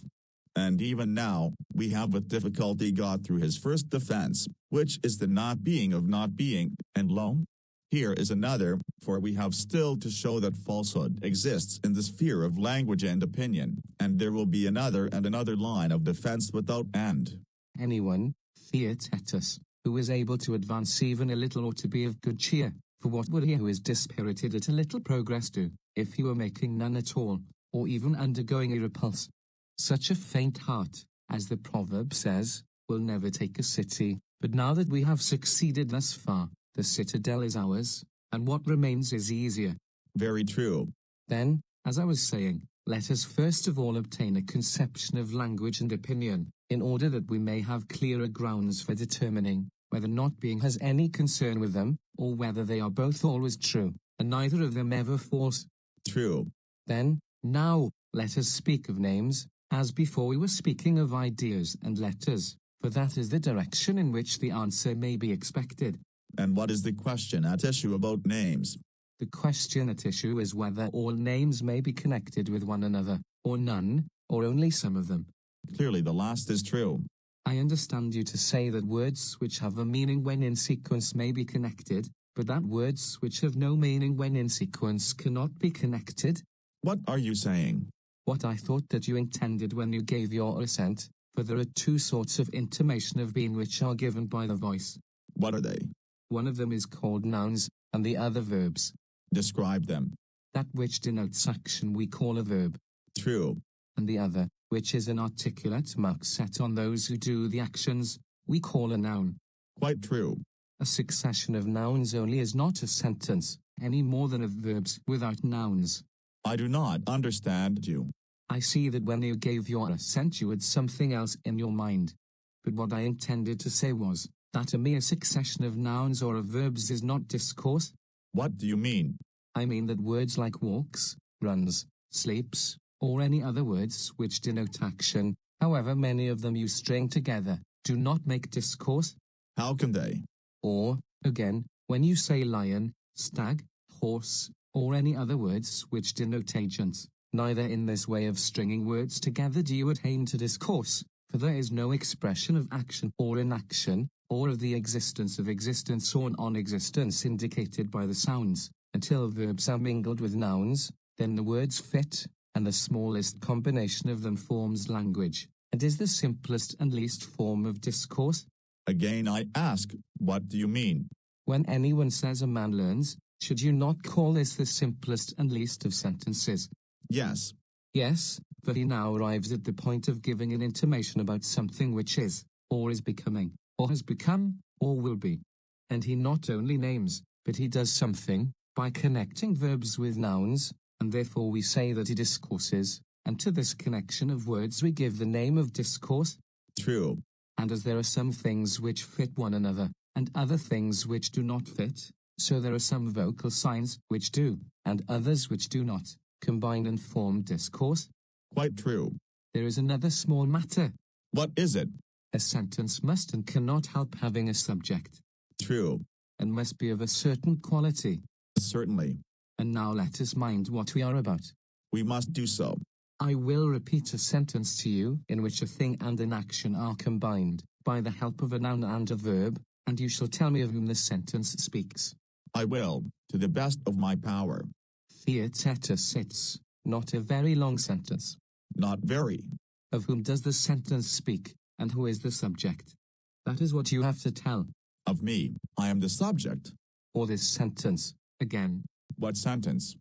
And even now, we have with difficulty got through his first defense, which is the not being of not being, and lo, here is another, for we have still to show that falsehood exists in the sphere of language and opinion, and there will be another and another line of defense without end. Anyone, Theaetetus, who is able to advance even a little or to be of good cheer, for what would he who is dispirited at a little progress do, if he were making none at all, or even undergoing a repulse? Such a faint heart, as the proverb says, will never take a city, but now that we have succeeded thus far, the citadel is ours, and what remains is easier. Very true. Then, as I was saying, let us first of all obtain a conception of language and opinion, in order that we may have clearer grounds for determining whether not being has any concern with them, or whether they are both always true, and neither of them ever false. True. Then, now, let us speak of names, as before we were speaking of ideas and letters, for that is the direction in which the answer may be expected. And what is the question at issue about names? The question at issue is whether all names may be connected with one another, or none, or only some of them. Clearly the last is true. I understand you to say that words which have a meaning when in sequence may be connected, but that words which have no meaning when in sequence cannot be connected. What are you saying? What I thought that you intended when you gave your assent, for there are two sorts of intimation of being which are given by the voice. What are they? One of them is called nouns, and the other verbs. Describe them. That which denotes action we call a verb. True. And the other, which is an articulate mark set on those who do the actions, we call a noun. Quite true. A succession of nouns only is not a sentence, any more than of verbs without nouns. I do not understand you. I see that when you gave your assent you had something else in your mind. But what I intended to say was, that a mere succession of nouns or of verbs is not discourse. What do you mean? I mean that words like walks, runs, sleeps, or any other words which denote action, however many of them you string together, do not make discourse. How can they? Or, again, when you say lion, stag, horse, or any other words which denote agents, neither in this way of stringing words together do you attain to discourse, for there is no expression of action or inaction, or of the existence of existence or non-existence indicated by the sounds, until verbs are mingled with nouns, then the words fit, and the smallest combination of them forms language, and is the simplest and least form of discourse. Again I ask, what do you mean? When anyone says a man learns, should you not call this the simplest and least of sentences? Yes. Yes, for he now arrives at the point of giving an intimation about something which is, or is becoming, or has become, or will be. And he not only names, but he does something, by connecting verbs with nouns, and therefore we say that he discourses, and to this connection of words we give the name of discourse. True. And as there are some things which fit one another, and other things which do not fit, so there are some vocal signs which do, and others which do not, combine and form discourse. Quite true. There is another small matter. What is it? A sentence must and cannot help having a subject. True. And must be of a certain quality. Certainly. And now let us mind what we are about. We must do so. I will repeat a sentence to you in which a thing and an action are combined, by the help of a noun and a verb, and you shall tell me of whom the sentence speaks. I will, to the best of my power. Theaetetus sits, not a very long sentence. Not very. Of whom does the sentence speak, and who is the subject? That is what you have to tell. Of me, I am the subject. Or this sentence, again. What sentence?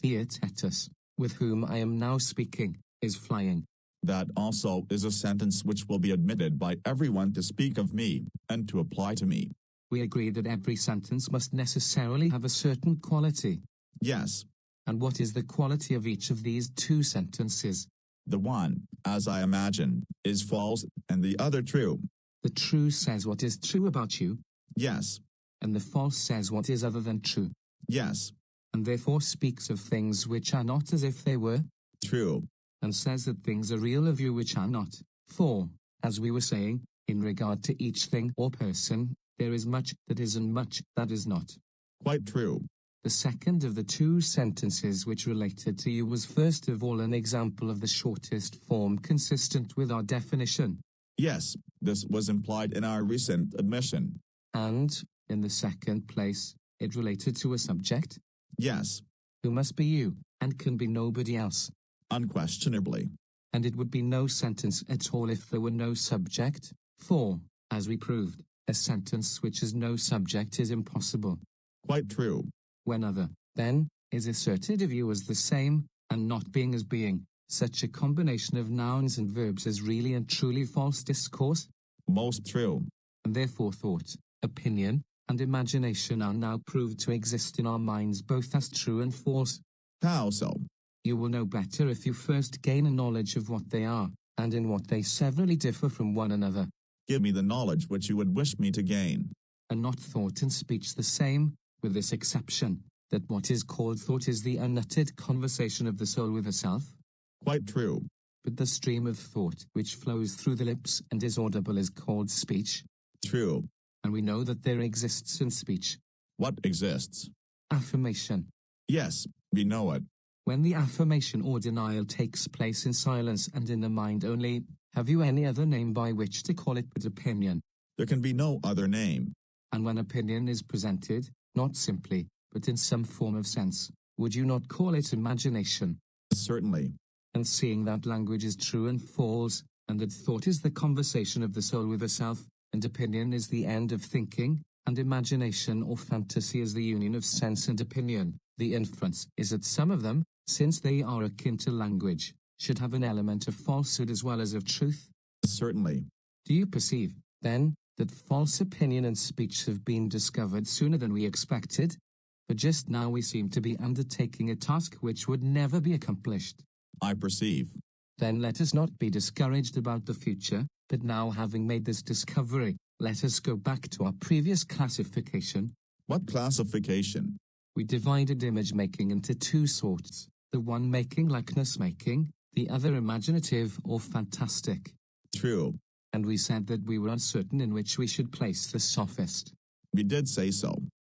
Theaetetus, with whom I am now speaking, is flying. That also is a sentence which will be admitted by everyone to speak of me, and to apply to me. We agree that every sentence must necessarily have a certain quality. Yes. And what is the quality of each of these two sentences? The one, as I imagine, is false, and the other true. The true says what is true about you. Yes. And the false says what is other than true. Yes. And therefore speaks of things which are not as if they were. True. And says that things are real of you which are not. For, as we were saying, in regard to each thing or person, there is much that is and much that is not. Quite true. The second of the two sentences which related to you was first of all an example of the shortest form consistent with our definition. Yes, this was implied in our recent admission. And, in the second place, it related to a subject? Yes. Who must be you, and can be nobody else. Unquestionably. And it would be no sentence at all if there were no subject, for, as we proved, a sentence which has no subject is impossible. Quite true. When other, then, is asserted of you as the same, and not being as being, such a combination of nouns and verbs is really and truly false discourse. Most true. And therefore thought, opinion, and imagination are now proved to exist in our minds both as true and false. How so? You will know better if you first gain a knowledge of what they are, and in what they severally differ from one another. Give me the knowledge which you would wish me to gain. Are not thought and speech the same, with this exception, that what is called thought is the unuttered conversation of the soul with herself? Quite true. But the stream of thought which flows through the lips and is audible is called speech. True. And we know that there exists in speech What exists? affirmation. Yes, we know it. When the affirmation or denial takes place in silence and in the mind only, have you any other name by which to call it but opinion? There can be no other name. And when opinion is presented, not simply, but in some form of sense, would you not call it imagination? Certainly. And seeing that language is true and false, and that thought is the conversation of the soul with herself, and opinion is the end of thinking, and imagination or fantasy is the union of sense and opinion, the inference is that some of them, since they are akin to language, should have an element of falsehood as well as of truth. Certainly. Do you perceive, then, that false opinion and speech have been discovered sooner than we expected? But just now we seem to be undertaking a task which would never be accomplished. I perceive. Then let us not be discouraged about the future, but now having made this discovery, let us go back to our previous classification. What classification? We divided image making into two sorts, the one making likeness making, the other imaginative or fantastic. True. And we said that we were uncertain in which we should place the sophist. We did say so.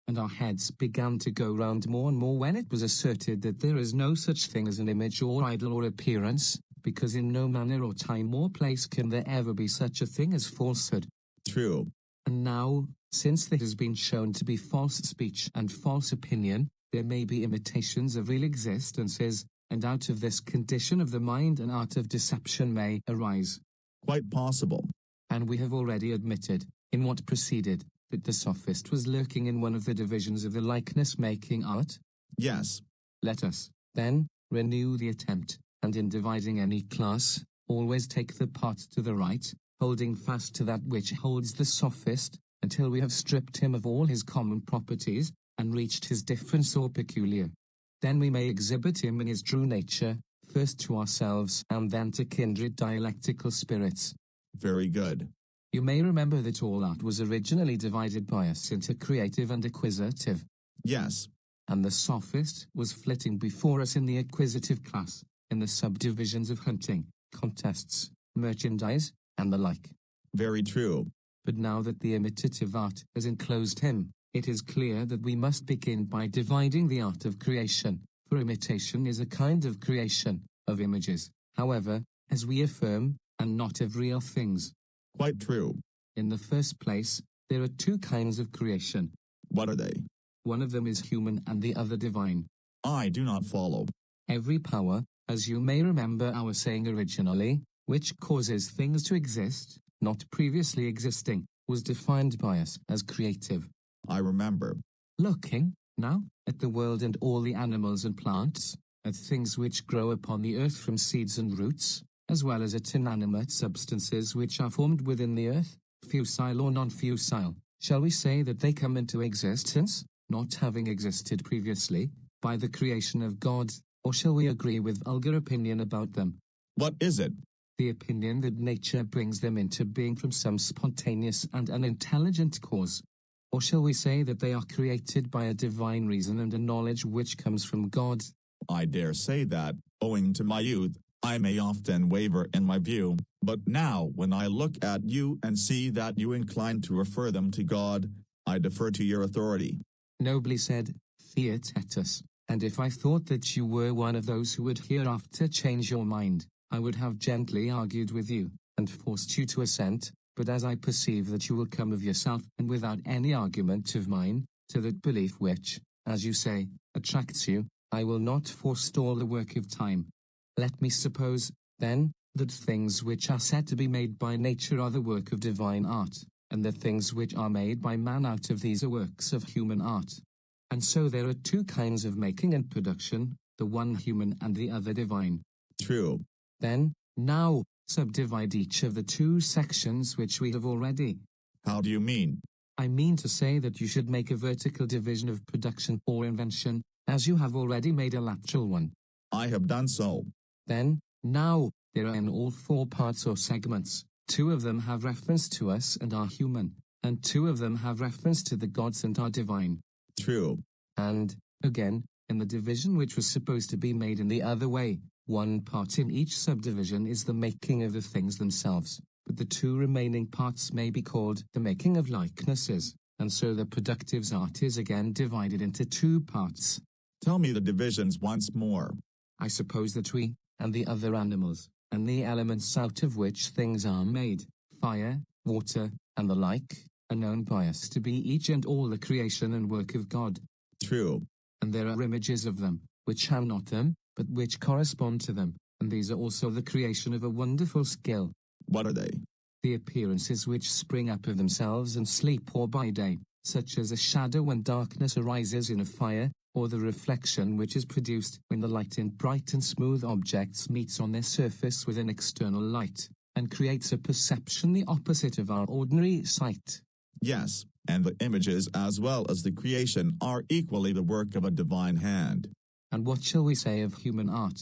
And our heads began to go round more and more when it was asserted that there is no such thing as an image or idol or appearance, because in no manner or time or place can there ever be such a thing as falsehood. True. And now, since there has been shown to be false speech and false opinion, there may be imitations of real existences, and out of this condition of the mind an art of deception may arise. Quite possible. And we have already admitted, in what preceded, that the sophist was lurking in one of the divisions of the likeness-making art? Yes. Let us, then, renew the attempt, and in dividing any class, always take the part to the right, holding fast to that which holds the sophist, until we have stripped him of all his common properties, and reached his difference or peculiar. Then we may exhibit him in his true nature, first to ourselves and then to kindred dialectical spirits. Very good. You may remember that all art was originally divided by us into creative and acquisitive. Yes. And the sophist was flitting before us in the acquisitive class, in the subdivisions of hunting, contests, merchandise, and the like. Very true. But now that the imitative art has enclosed him, it is clear that we must begin by dividing the art of creation, for imitation is a kind of creation, of images, however, as we affirm, and not of real things. Quite true. In the first place, there are two kinds of creation. What are they? One of them is human and the other divine. I do not follow. Every power, as you may remember our saying originally, which causes things to exist, not previously existing, was defined by us as creative. I remember. Looking, now, at the world and all the animals and plants, at things which grow upon the earth from seeds and roots, as well as at inanimate substances which are formed within the earth, fusile or non-fusile, shall we say that they come into existence, not having existed previously, by the creation of God, or shall we agree with vulgar opinion about them? What is it? The opinion that nature brings them into being from some spontaneous and unintelligent cause. Or shall we say that they are created by a divine reason and a knowledge which comes from God? I dare say that, owing to my youth, I may often waver in my view, but now when I look at you and see that you incline to refer them to God, I defer to your authority. Nobly said, Theaetetus, and if I thought that you were one of those who would hereafter change your mind, I would have gently argued with you, and forced you to assent, but as I perceive that you will come of yourself and without any argument of mine, to that belief which, as you say, attracts you, I will not forestall the work of time. Let me suppose, then, that things which are said to be made by nature are the work of divine art, and the things which are made by man out of these are works of human art. And so there are two kinds of making and production, the one human and the other divine. True. Then, now, subdivide each of the two sections which we have already. How do you mean? I mean to say that you should make a vertical division of production or invention, as you have already made a lateral one. I have done so. Then, now, there are in all four parts or segments, two of them have reference to us and are human, and two of them have reference to the gods and are divine. True. And, again, in the division which was supposed to be made in the other way, one part in each subdivision is the making of the things themselves, but the two remaining parts may be called the making of likenesses, and so the productive's art is again divided into two parts. Tell me the divisions once more. I suppose that we, and the other animals, and the elements out of which things are made, fire, water, and the like, are known by us to be each and all the creation and work of God. True. And there are images of them, which are not them, but which correspond to them, and these are also the creation of a wonderful skill. What are they? The appearances which spring up of themselves and sleep or by day, such as a shadow when darkness arises in a fire, or the reflection which is produced when the light in bright and smooth objects meets on their surface with an external light, and creates a perception the opposite of our ordinary sight. Yes, and the images as well as the creation are equally the work of a divine hand. And what shall we say of human art?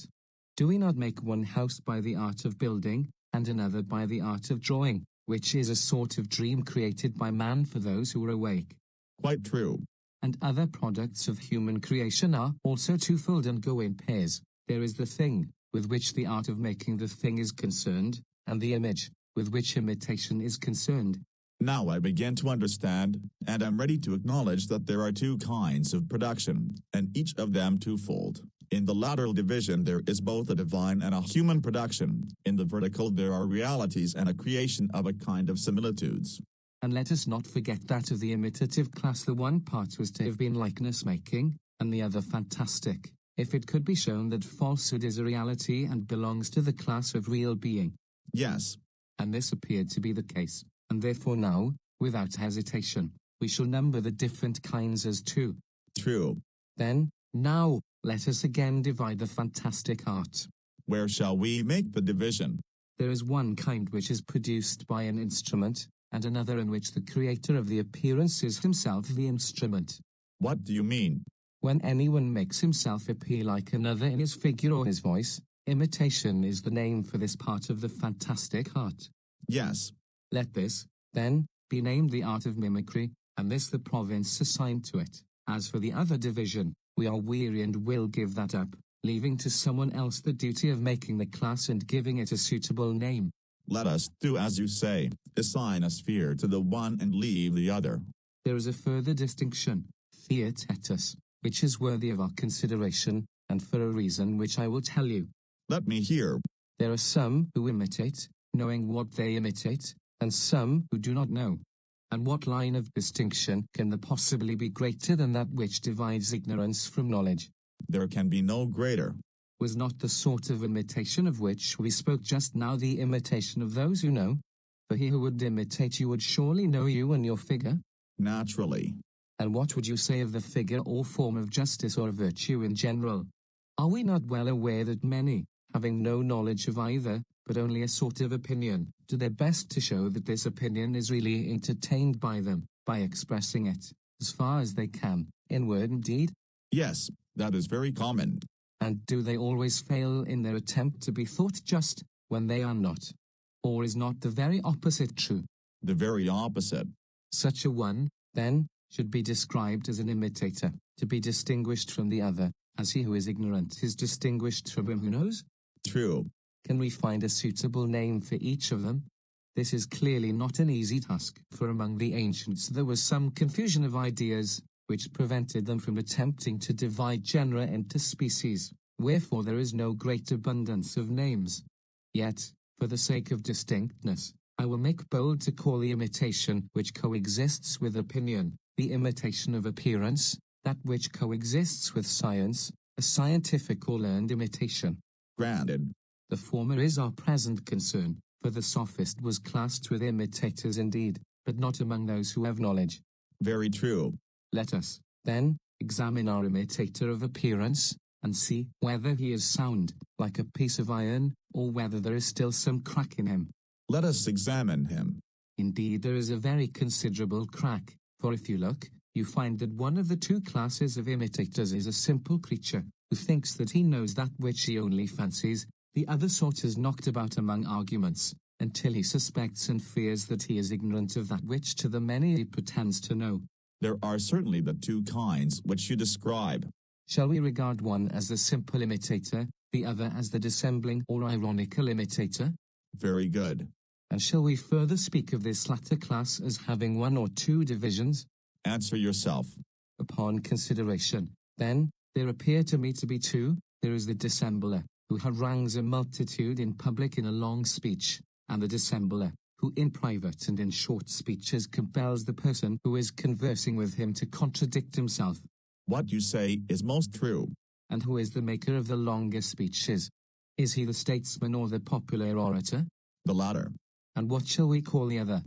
Do we not make one house by the art of building, and another by the art of drawing, which is a sort of dream created by man for those who are awake? Quite true. And other products of human creation are also twofold and go in pairs. There is the thing, with which the art of making the thing is concerned, and the image, with which imitation is concerned. Now I begin to understand, and am ready to acknowledge that there are two kinds of production, and each of them twofold. In the lateral division there is both a divine and a human production. In the vertical there are realities and a creation of a kind of similitudes. And let us not forget that of the imitative class the one part was to have been likeness-making, and the other fantastic, if it could be shown that falsehood is a reality and belongs to the class of real being. Yes. And this appeared to be the case, and therefore now, without hesitation, we shall number the different kinds as two. True. Then, now, let us again divide the fantastic art. Where shall we make the division? There is one kind which is produced by an instrument, and another in which the creator of the appearance is himself the instrument. What do you mean? When anyone makes himself appear like another in his figure or his voice, imitation is the name for this part of the fantastic art. Yes. Let this, then, be named the art of mimicry, and this the province assigned to it. As for the other division, we are weary and will give that up, leaving to someone else the duty of making the class and giving it a suitable name. Let us do as you say, assign a sphere to the one and leave the other. There is a further distinction, Theaetetus, which is worthy of our consideration, and for a reason which I will tell you. Let me hear. There are some who imitate, knowing what they imitate, and some who do not know. And what line of distinction can there possibly be greater than that which divides ignorance from knowledge? There can be no greater. Was not the sort of imitation of which we spoke just now the imitation of those who know? For he who would imitate you would surely know you and your figure. Naturally. And what would you say of the figure or form of justice or virtue in general? Are we not well aware that many, having no knowledge of either, but only a sort of opinion, do their best to show that this opinion is really entertained by them, by expressing it, as far as they can, in word and deed? Yes, that is very common. And do they always fail in their attempt to be thought just, when they are not? Or is not the very opposite true? The very opposite. Such a one, then, should be described as an imitator, to be distinguished from the other, as he who is ignorant is distinguished from him who knows? True. Can we find a suitable name for each of them? This is clearly not an easy task, for among the ancients there was some confusion of ideas, which prevented them from attempting to divide genera into species, wherefore there is no great abundance of names. Yet, for the sake of distinctness, I will make bold to call the imitation which coexists with opinion, the imitation of appearance, that which coexists with science, a scientific or learned imitation. Granted. The former is our present concern, for the sophist was classed with imitators indeed, but not among those who have knowledge. Very true. Let us, then, examine our imitator of appearance, and see whether he is sound, like a piece of iron, or whether there is still some crack in him. Let us examine him. Indeed, there is a very considerable crack, for if you look, you find that one of the two classes of imitators is a simple creature, who thinks that he knows that which he only fancies. The other sort is knocked about among arguments, until he suspects and fears that he is ignorant of that which to the many he pretends to know. There are certainly the two kinds which you describe. Shall we regard one as the simple imitator, the other as the dissembling or ironical imitator? Very good. And shall we further speak of this latter class as having one or two divisions? Answer yourself. Upon consideration, then, there appear to me to be two. There is the dissembler, who harangues a multitude in public in a long speech, and the dissembler, who in private and in short speeches compels the person who is conversing with him to contradict himself. What you say is most true. And who is the maker of the longer speeches? Is he the statesman or the popular orator? The latter. And what shall we call the other?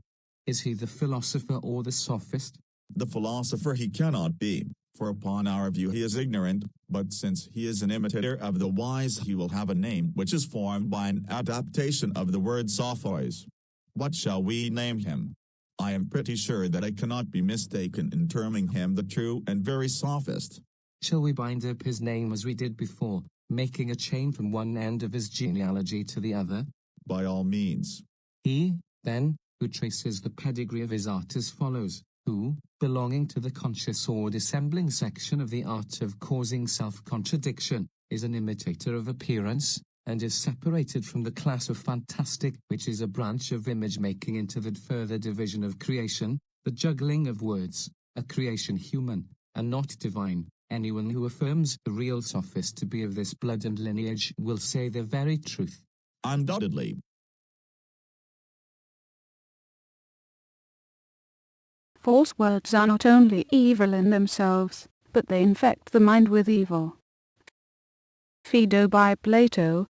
Is he the philosopher or the sophist? The philosopher he cannot be, for upon our view he is ignorant, but since he is an imitator of the wise he will have a name which is formed by an adaptation of the word sophos. What shall we name him? I am pretty sure that I cannot be mistaken in terming him the true and very sophist. Shall we bind up his name as we did before, making a chain from one end of his genealogy to the other? By all means. He, then, who traces the pedigree of his art as follows, who, belonging to the conscious or dissembling section of the art of causing self-contradiction, is an imitator of appearance, and is separated from the class of fantastic, which is a branch of image-making, into the further division of creation, the juggling of words, a creation human, and not divine. Anyone who affirms the real sophist to be of this blood and lineage will say the very truth. Undoubtedly. False words are not only evil in themselves, but they infect the mind with evil. Phaedo by Plato,